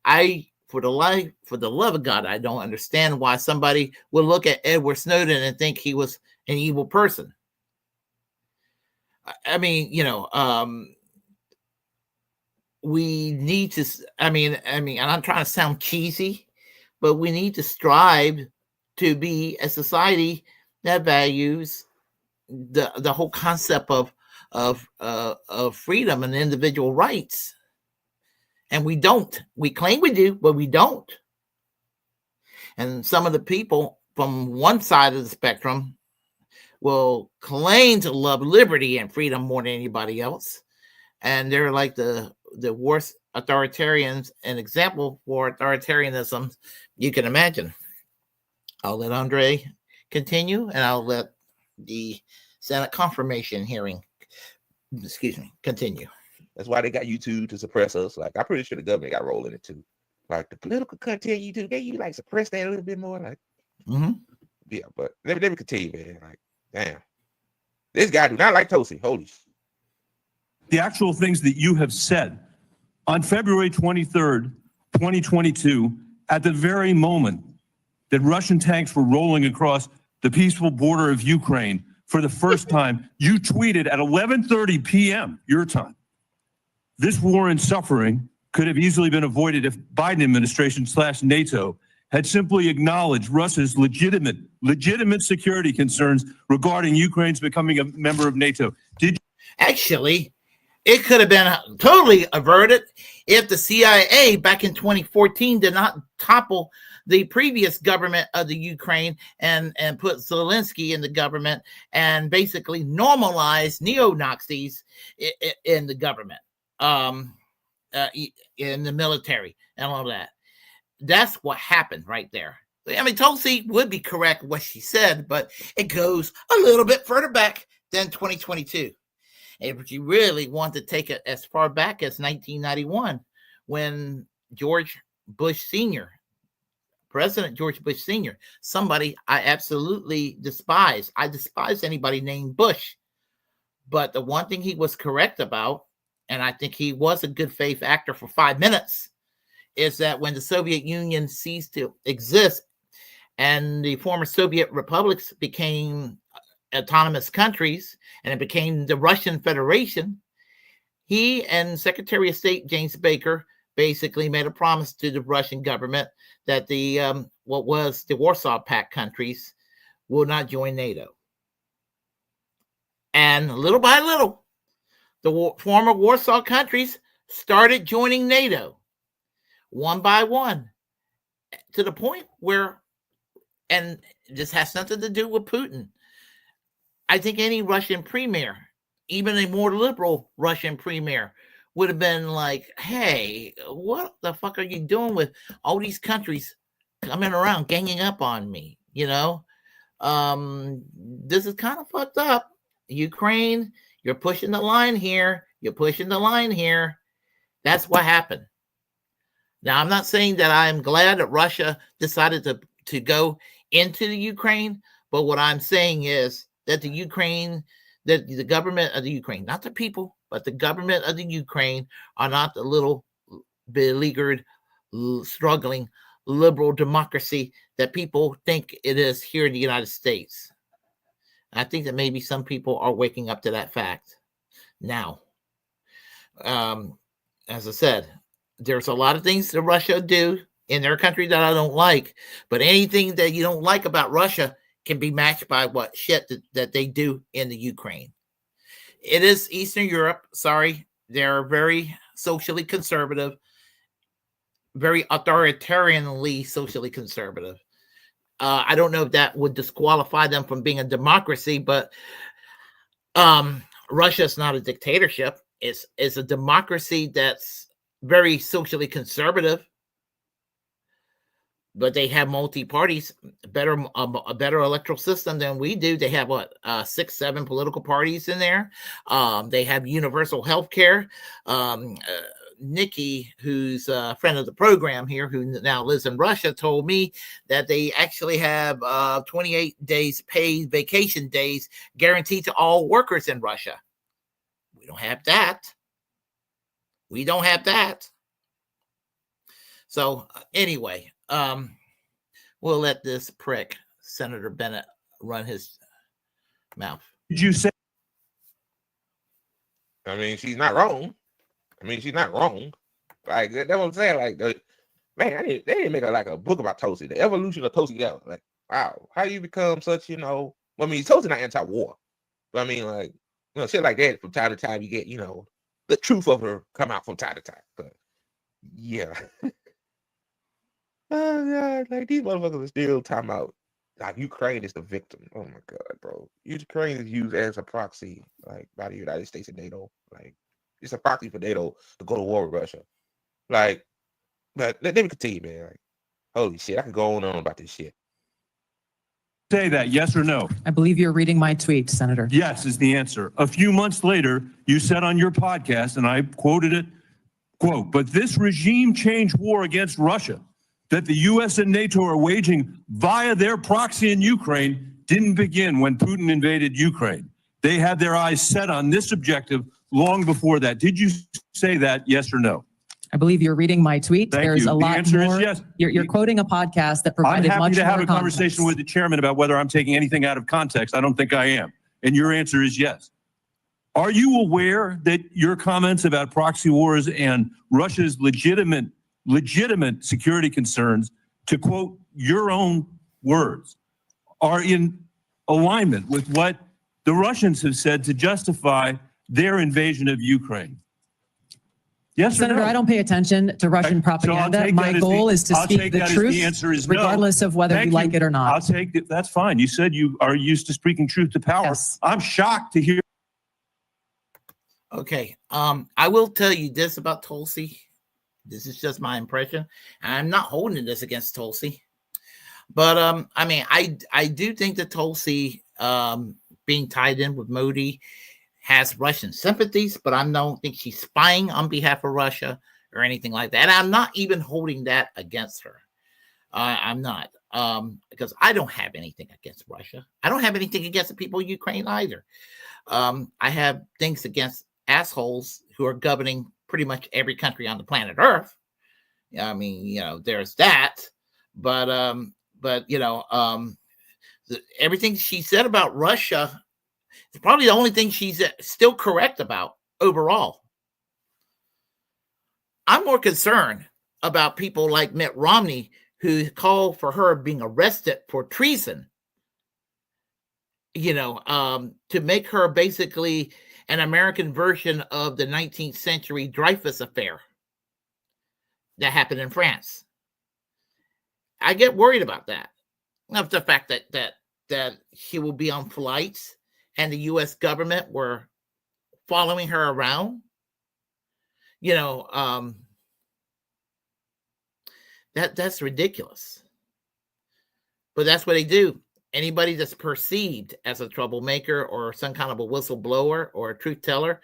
for the love of God, I don't understand why somebody would look at Edward Snowden and think he was an evil person. We need to, and I'm trying to sound cheesy, but we need to strive to be a society that values the whole concept of freedom and individual rights. And we don't. We claim we do, but we don't. And some of the people from one side of the spectrum will claim to love liberty and freedom more than anybody else. And they're like the worst authoritarians, an example for authoritarianism you can imagine. I'll let Andre continue, and I'll let the Senate confirmation hearing, continue. That's why they got YouTube to suppress us. Like, I'm pretty sure the government got a role in it too. Like, the political content YouTube, they you like suppress that a little bit more. Like, yeah, but let me continue, man. Like, damn, this guy do not like Tulsi. Holy. The actual things that you have said on February 23rd, 2022, at the very moment that Russian tanks were rolling across the peaceful border of Ukraine for the first time, you tweeted at 11:30 p.m. your time. This war and suffering could have easily been avoided if Biden administration / NATO had simply acknowledged Russia's legitimate security concerns regarding Ukraine's becoming a member of NATO. Actually, it could have been totally averted if the CIA back in 2014 did not topple the previous government of the Ukraine and put Zelensky in the government and basically normalize neo-Nazis in the government. In the military and all that. That's what happened right there. Tulsi would be correct what she said, but it goes a little bit further back than 2022. If you really want to take it as far back as 1991, when George Bush Sr. President George Bush Sr., somebody I absolutely despise. I despise anybody named Bush. But the one thing he was correct about, and I think he was a good faith actor for 5 minutes, is that when the Soviet Union ceased to exist and the former Soviet republics became autonomous countries and it became the Russian Federation, he and Secretary of State James Baker basically made a promise to the Russian government that the what was the Warsaw Pact countries will not join NATO. And little by little, the former Warsaw countries started joining NATO, one by one, to the point where, and this has nothing to do with Putin, I think any Russian premier, even a more liberal Russian premier, would have been like, hey, what the fuck are you doing with all these countries coming around, ganging up on me? You know, this is kind of fucked up. Ukraine, you're pushing the line here. You're pushing the line here. That's what happened. Now, I'm not saying that I'm glad that Russia decided to go into the Ukraine, but what I'm saying is that the government of the Ukraine, not the people, but the government of the Ukraine are not the little beleaguered, struggling liberal democracy that people think it is here in the United States. I think that maybe some people are waking up to that fact now. As I said, there's a lot of things that Russia do in their country that I don't like, but anything that you don't like about Russia can be matched by what shit that they do in the Ukraine. It is Eastern Europe. Sorry. They're very socially conservative, very authoritarianly socially conservative. I don't know if that would disqualify them from being a democracy, but Russia is not a dictatorship. It's a democracy that's very socially conservative, but they have multi-parties, a better electoral system than we do. They have 6, 7 political parties in there. They have universal health care. Nikki, who's a friend of the program here, who now lives in Russia, told me that they actually have 28 days paid vacation days guaranteed to all workers in Russia. We don't have that. We don't have that. So anyway, we'll let this prick, Senator Bennett, run his mouth. Did you say? I mean, she's not wrong. She's not wrong. Like, that's what I'm saying. Like, man, they didn't make a book about Tulsi. The evolution of Tulsi Gabbard. Like, wow, how you become such, Tulsi not anti-war. But shit like that from time to time, you get, the truth of her come out from time to time. But yeah. Oh God, like these motherfuckers are still talking about like Ukraine is the victim. Oh my God, bro. Ukraine is used as a proxy, like by the United States and NATO. Like it's a proxy for NATO to go to war with Russia. Like, but let me continue, man. Like, holy shit, I could go on and on about this shit. Say that, yes or no? I believe you're reading my tweet, Senator. Yes is the answer. A few months later, you said on your podcast, and I quoted it, quote, but this regime change war against Russia that the U.S. and NATO are waging via their proxy in Ukraine didn't begin when Putin invaded Ukraine. They had their eyes set on this objective long before that. Did you say that, yes or no? I believe you're reading my tweet. Thank There's you. a The lot answer more. is yes. You're quoting a podcast that I'm provided happy much to have more a conversation context. with the chairman about whether I'm taking anything out of context. I don't think I am. And your answer is yes. Are you aware that your comments about proxy wars and Russia's legitimate security concerns, to quote your own words, are in alignment with what the Russians have said to justify their invasion of Ukraine? Yes Senator, or no? I don't pay attention to Russian propaganda. My goal is to speak the truth, the answer is no. regardless of whether you like it or not. I'll take it. That's fine. You said you are used to speaking truth to power. Yes. I'm shocked to hear. Okay. I will tell you this about Tulsi. This is just my impression. And I'm not holding this against Tulsi. But I do think that Tulsi being tied in with Modi has Russian sympathies, but I don't think she's spying on behalf of Russia or anything like that. And I'm not even holding that against her. I'm not, because I don't have anything against Russia. I don't have anything against the people of Ukraine either. I have things against assholes who are governing pretty much every country on the planet Earth. I mean, there's that. But everything she said about Russia is probably the only thing she's still correct about overall. I'm more concerned about people like Mitt Romney, who called for her being arrested for treason, to make her basically an American version of the 19th century Dreyfus affair that happened in France. I get worried about that. Of the fact that she will be on flights and the U.S. government were following her around. That's ridiculous. But that's what they do. Anybody that's perceived as a troublemaker or some kind of a whistleblower or a truth teller,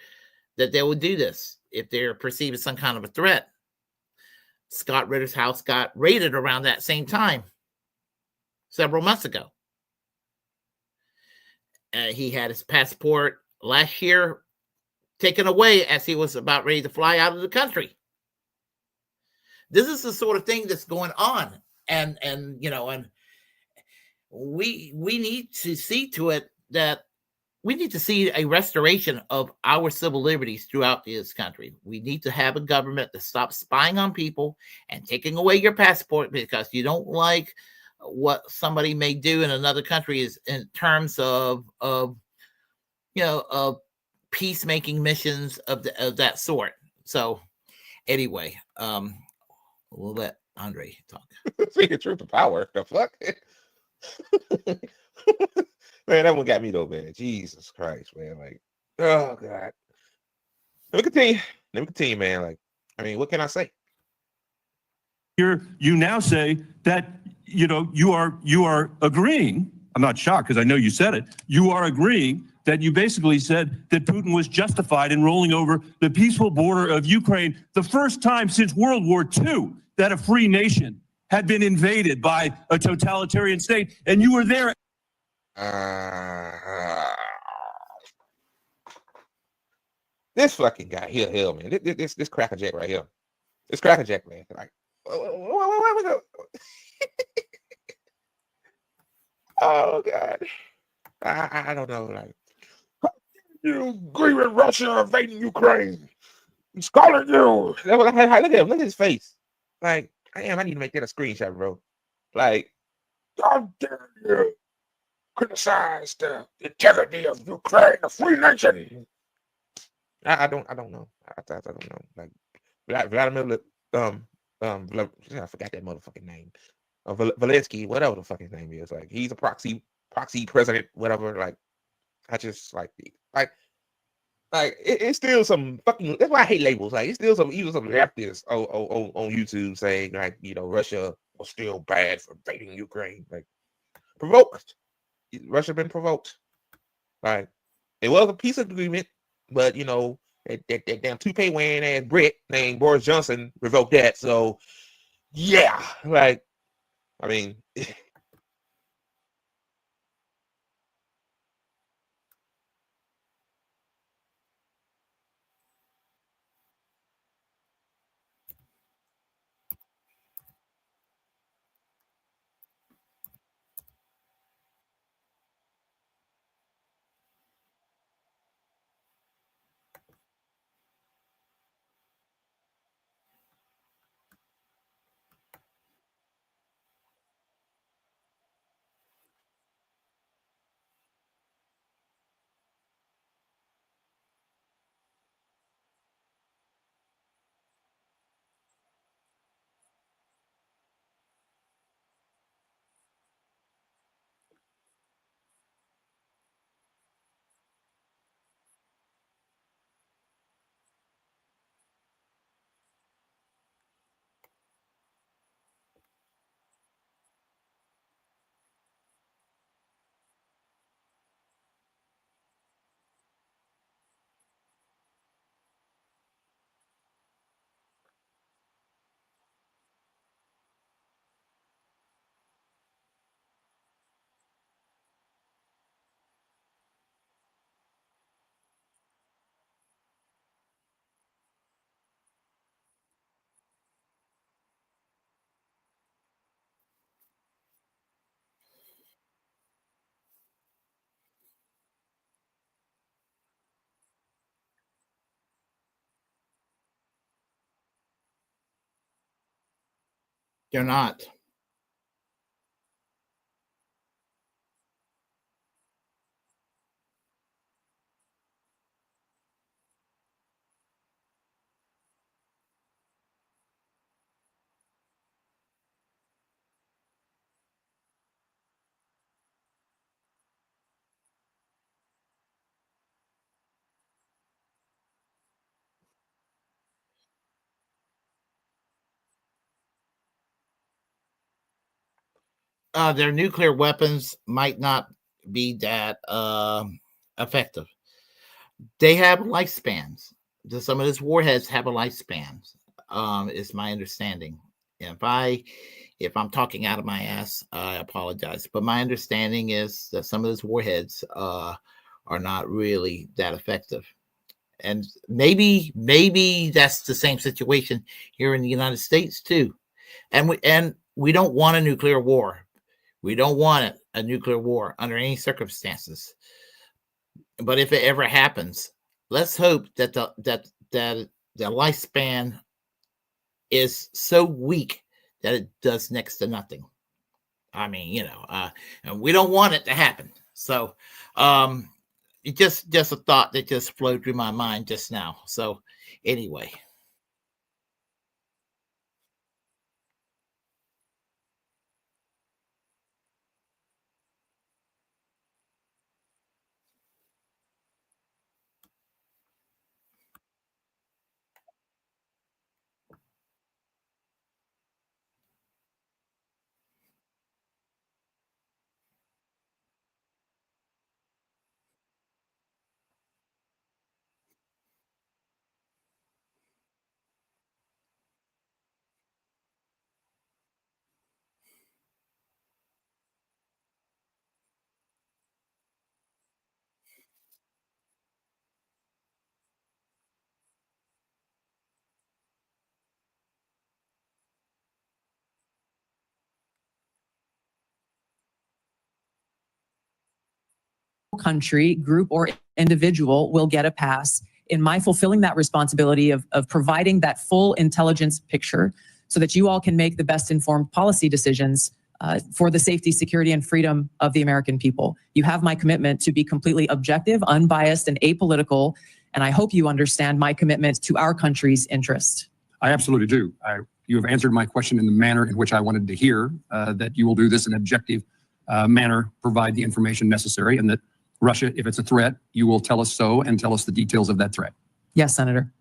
that they will do this if they're perceived as some kind of a threat. Scott Ritter's house got raided around that same time, several months ago. He had his passport last year taken away as he was about ready to fly out of the country. This is the sort of thing that's going on, and we need to see to it that we need to see a restoration of our civil liberties throughout this country. We need to have a government that stops spying on people and taking away your passport because you don't like what somebody may do in another country is in terms of peacemaking missions of that sort. So anyway, we'll let Andre talk. Speaking truth to power, the fuck? Man, that one got me though, man. Jesus Christ, man. Like, oh God. Let me continue, man. Like, I mean, what can I say? Here, you now say that, you are agreeing. I'm not shocked because I know you said it. You are agreeing that you basically said that Putin was justified in rolling over the peaceful border of Ukraine, the first time since World War II that a free nation had been invaded by a totalitarian state, and you were there. This fucking guy here, man. This crackerjack right here. This crackerjack, man. Like, what? Oh God. I don't know. Like, you agree with Russia invading Ukraine? He's calling you. Look at him. Look at his face. Like, damn, I need to make that a screenshot, bro. Like, how dare you criticize the integrity of Ukraine, a free nation? I don't know. I don't know. Like Vladimir, I forgot that motherfucking name. Zelensky, whatever the fuck his name is. Like, he's a proxy president, whatever. Like, I just like it's still some fucking. That's why I hate labels. Like, it's still some leftists on YouTube saying like, Russia was still bad for invading Ukraine. Like, provoked. Russia been provoked. Like, it was a peace agreement, but that damn toupee wearing ass Brit named Boris Johnson revoked that. So yeah, like, I mean. They're not. Their nuclear weapons might not be that effective. They have lifespans. Some of these warheads have a lifespan. Is my understanding. If I'm talking out of my ass, I apologize. But my understanding is that some of those warheads are not really that effective. And maybe that's the same situation here in the United States too. And we don't want a nuclear war. We don't want a nuclear war under any circumstances. But if it ever happens, let's hope that the lifespan is so weak that it does next to nothing. I mean, and we don't want it to happen. So, it's just a thought that just flowed through my mind just now. So, anyway. Country, group, or individual will get a pass in my fulfilling that responsibility of providing that full intelligence picture so that you all can make the best informed policy decisions for the safety, security, and freedom of the American people. You have my commitment to be completely objective, unbiased, and apolitical, and I hope you understand my commitment to our country's interest. I absolutely do. You have answered my question in the manner in which I wanted to hear, that you will do this in an objective manner, provide the information necessary, and that Russia, if it's a threat, you will tell us so and tell us the details of that threat. Yes, Senator.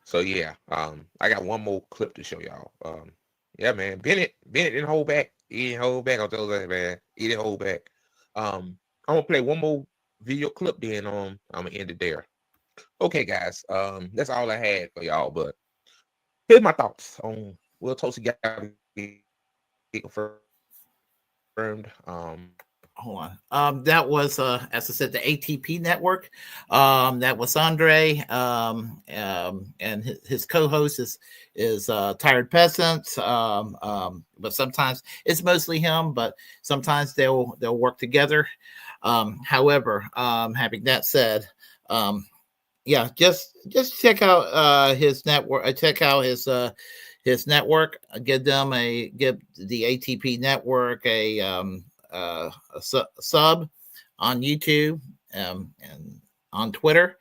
So yeah, I got one more clip to show y'all. Yeah, man, Bennett didn't hold back. He didn't hold back on Thursday, man. He didn't hold back. I'm gonna play one more video clip, then I'm gonna end it there. Okay, guys, that's all I had for y'all. But here's my thoughts on will Tulsi Gabbard be confirmed. Hold on. That was, as I said, the ATP network. That was Andre, and his co-host is Tired Peasants. But sometimes it's mostly him, but sometimes they'll work together. However, having that said, yeah, just check out his network. Check out his network. Give the ATP network a sub on YouTube and on Twitter.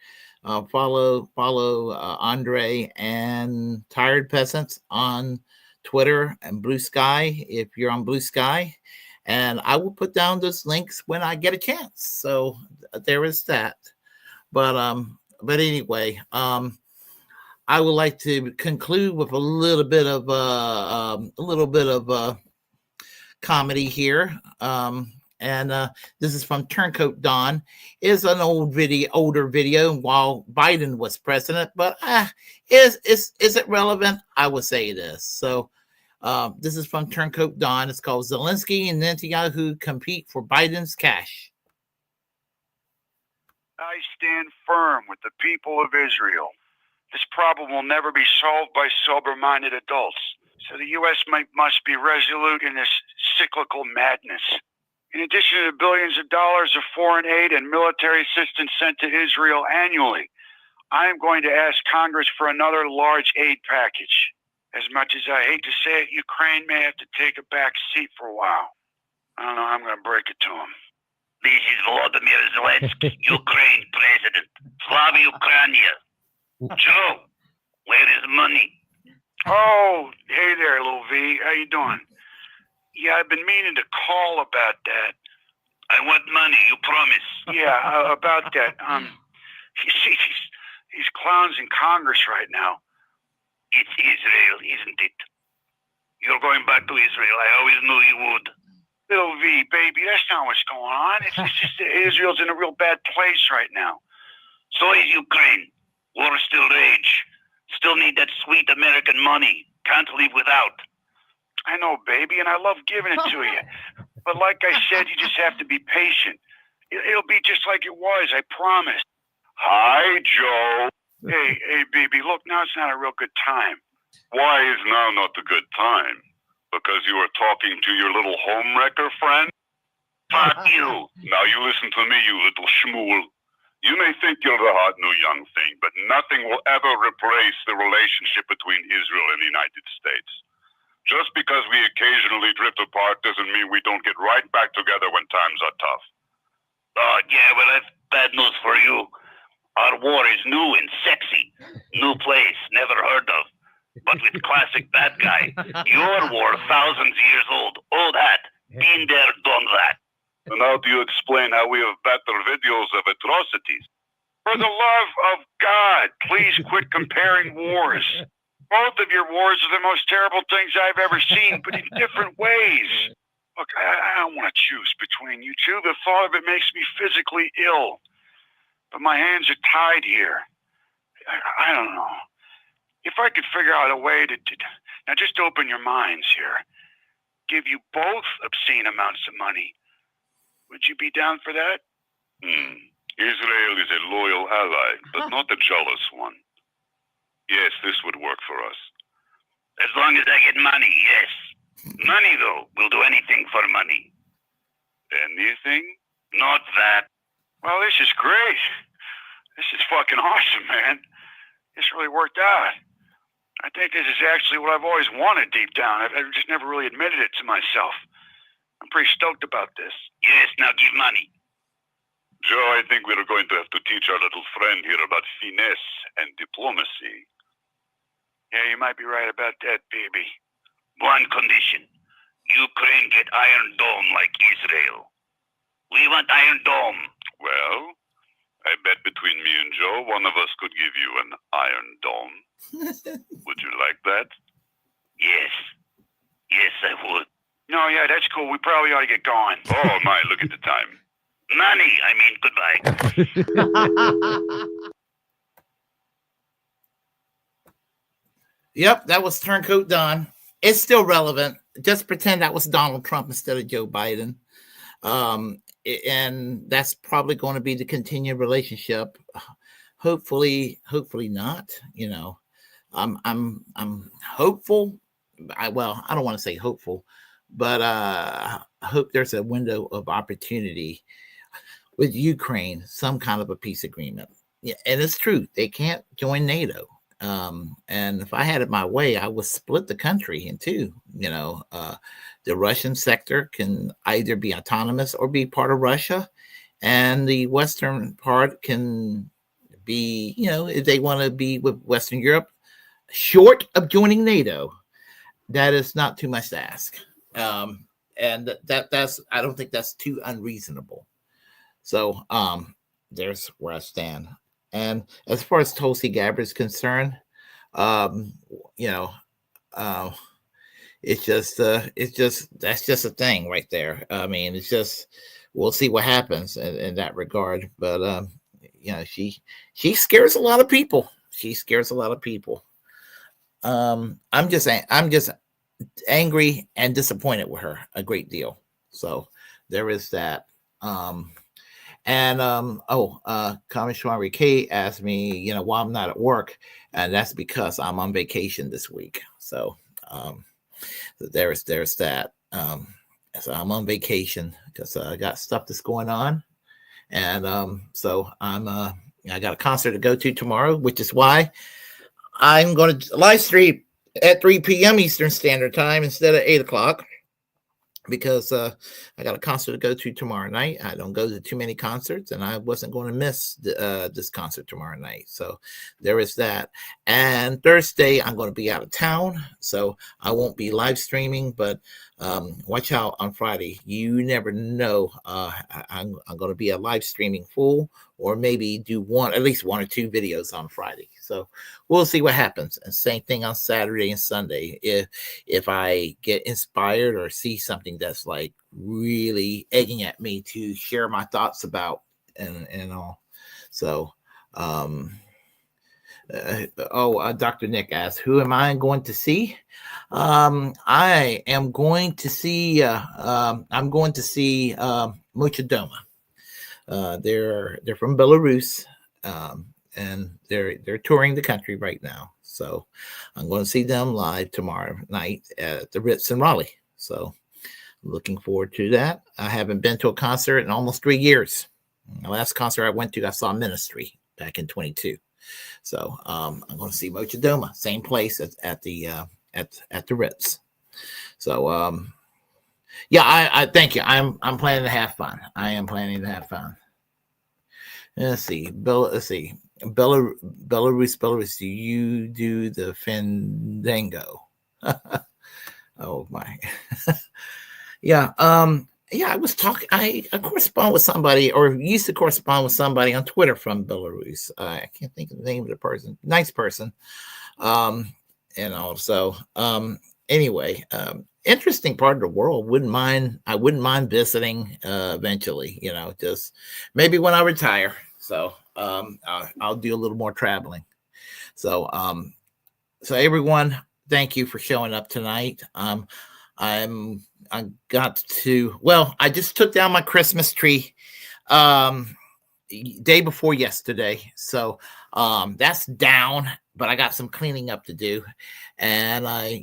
Follow Andre and Tired Peasants on Twitter and Blue Sky if you're on Blue Sky. And I will put down those links when I get a chance. So there is that. But anyway, I would like to conclude with a little bit of comedy here. And this is from Turncoat Don. Is an older video while Biden was president, but is it relevant? I would say it is. So this is from Turncoat Don. It's called Zelensky and Netanyahu Compete for Biden's Cash. I stand firm with the people of Israel. This problem will never be solved by sober-minded adults. So the U.S. must be resolute in this cyclical madness. In addition to the billions of dollars of foreign aid and military assistance sent to Israel annually, I am going to ask Congress for another large aid package. As much as I hate to say it, Ukraine may have to take a back seat for a while. I don't know how I'm going to break it to them. This is Volodymyr Zelensky, Ukraine president. Slava Ukraine. Joe, where is money? Oh, hey there, little V. How you doing? Yeah, I've been meaning to call about that. I want money, you promise. Yeah, about that. You see these clowns in Congress right now. It's Israel, isn't it? You're going back to Israel. I always knew you would. Little V, baby, that's not what's going on. It's just that Israel's in a real bad place right now. So is Ukraine. War still rage. Still need that sweet American money. Can't live without. I know, baby, and I love giving it to you. But like I said, you just have to be patient. It'll be just like it was, I promise. Hi, Joe. Hey, baby, look, now it's not a real good time. Why is now not a good time? Because you were talking to your little homewrecker friend? Fuck you. Now you listen to me, you little schmool. You may think you're the hot new young thing, but nothing will ever replace the relationship between Israel and the United States. Just because we occasionally drift apart doesn't mean we don't get right back together when times are tough. Oh, yeah, well, that's bad news for you. Our war is new and sexy. New place, never heard of. But with classic bad guy. Your war, thousands years old. Old hat. Been there, done that. And how do you explain how we have better videos of atrocities? For the love of God, please quit comparing wars. Both of your wars are the most terrible things I've ever seen, but in different ways. Look, I don't want to choose between you two. The thought of it makes me physically ill. But my hands are tied here. I don't know. If I could figure out a way to now just open your minds here, give you both obscene amounts of money, would you be down for that? Israel is a loyal ally, but not a jealous one. Yes, this would work for us. As long as I get money, yes. Money, though. We'll do anything for money. Anything? Not that. Well, this is great. This is fucking awesome, man. This really worked out. I think this is actually what I've always wanted deep down. I've just never really admitted it to myself. I'm pretty stoked about this. Yes, now give money. Joe, I think we're going to have to teach our little friend here about finesse and diplomacy. Yeah, you might be right about that, baby. One condition. Ukraine get Iron Dome like Israel. We want Iron Dome. Well, I bet between me and Joe, one of us could give you an Iron Dome. Would you like that? Yes. Yes, I would. No, yeah, that's cool. We probably ought to get going. Oh, my, look at the time. Money, I mean, goodbye. Yep, that was Turncoat Don. It's still relevant. Just pretend that was Donald Trump instead of Joe Biden. And that's probably going to be the continued relationship. Hopefully not. You know, I'm hopeful. I don't want to say hopeful, but I hope there's a window of opportunity with Ukraine, some kind of a peace agreement. Yeah, and it's true, they can't join NATO. And if I had it my way, I would split the country in two. You know, the Russian sector can either be autonomous or be part of Russia, and the Western part can be, you know, if they want to be with Western Europe, short of joining NATO. That is not too much to ask. And that's I don't think that's too unreasonable. So there's where I stand. And as far as Tulsi Gabbard is concerned, you know, it's just that's just a thing right there. I mean, it's just we'll see what happens in that regard. But you know, she scares a lot of people. She scares a lot of people. I'm just angry and disappointed with her a great deal. So there is that. Kamishwari K asked me, you know, why I'm not at work, and that's because I'm on vacation this week. So there's that. So I'm on vacation because I got stuff that's going on, and so I got a concert to go to tomorrow, which is why I'm going to live stream at 3 p.m. Eastern Standard Time instead of 8 o'clock. Because I got a concert to go to tomorrow night. I don't go to too many concerts, and I wasn't going to miss this concert tomorrow night. So there is that. And Thursday, I'm going to be out of town, so I won't be live streaming. But watch out on Friday. You never know. I'm going to be a live streaming fool, or maybe do at least one or two videos on Friday. So we'll see what happens. And same thing on Saturday and Sunday. If I get inspired or see something that's like really egging at me to share my thoughts about and all. So Dr. Nick asked, who am I going to see? I am going to see Mochadoma. They're from Belarus, and they're touring the country right now. So I'm going to see them live tomorrow night at the Ritz in Raleigh. So looking forward to that. I haven't been to a concert in almost 3 years. The last concert I went to, I saw Ministry back in 22. So I'm going to see Mochadoma, same place at the Ritz. So yeah, I thank you. I'm planning to have fun. I am planning to have fun. Let's see. Belarus, do you do the Fandango? Oh my. Yeah. Yeah, I was talking. I correspond with somebody, or used to correspond with somebody on Twitter from Belarus. I can't think of the name of the person. Nice person. And also, anyway, interesting part of the world. I wouldn't mind visiting eventually. Just maybe when I retire. So I'll do a little more traveling. So everyone, thank you for showing up tonight. I just took down my Christmas tree day before yesterday. So that's down, but I got some cleaning up to do. And I,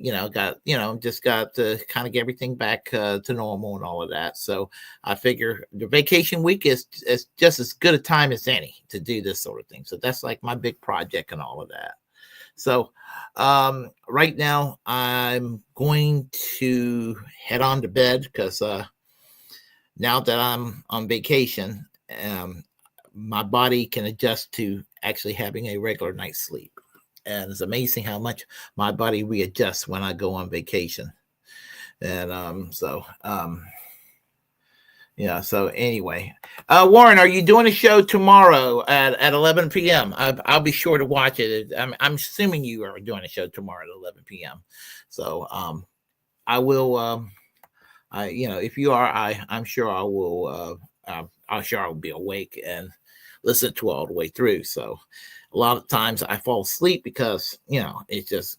just got to kind of get everything back to normal and all of that. So I figure the vacation week is just as good a time as any to do this sort of thing. So that's like my big project and all of that. So right now I'm going to head on to bed because now that I'm on vacation, my body can adjust to actually having a regular night's sleep. And it's amazing how much my body readjusts when I go on vacation. And so anyway, Warren, are you doing a show tomorrow at 11 p.m.? I'll be sure to watch it. I'm assuming you are doing a show tomorrow at 11 p.m. So I will. If you are, I'm sure I will. I'm sure I'll be awake and listen to it all the way through. So a lot of times I fall asleep because it's just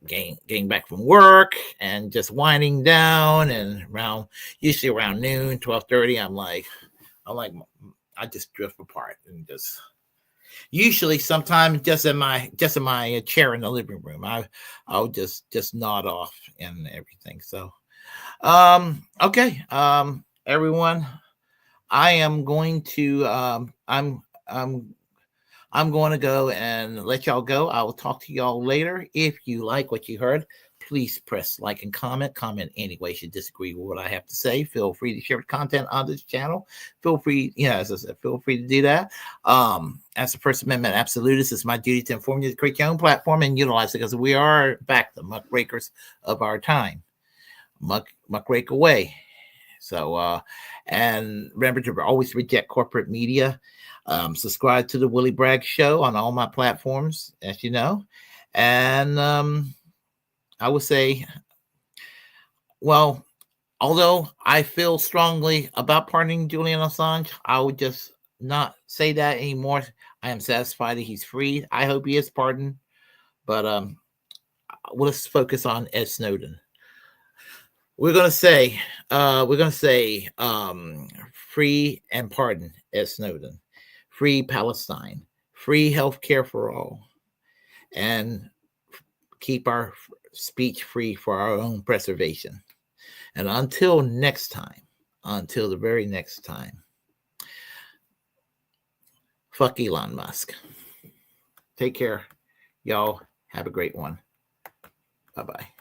getting back from work and just winding down, and usually around noon, 12:30, I'm like I just drift apart and just usually sometimes just in my chair in the living room, I'll just nod off and everything. So okay, everyone, I am going to I'm going to go and let y'all go. I will talk to y'all later. If you like what you heard, please press like and comment. Comment any way you disagree with what I have to say. Feel free to share the content on this channel. Feel free, as I said, feel free to do that. As a First Amendment absolutist, it's my duty to inform you to create your own platform and utilize it, because we are back the muckrakers of our time. Muckrake away. So, and remember to always reject corporate media. Subscribe to the Willie Bragg Show on all my platforms, as you know. And I would say, well, although I feel strongly about pardoning Julian Assange, I would just not say that anymore. I am satisfied that he's free. I hope he is pardoned. But let's focus on Ed Snowden. We're gonna say free and pardon Ed Snowden, free Palestine, free healthcare for all, and keep our speech free for our own preservation. And until next time, until the very next time, fuck Elon Musk. Take care, y'all. Have a great one. Bye. Bye-bye.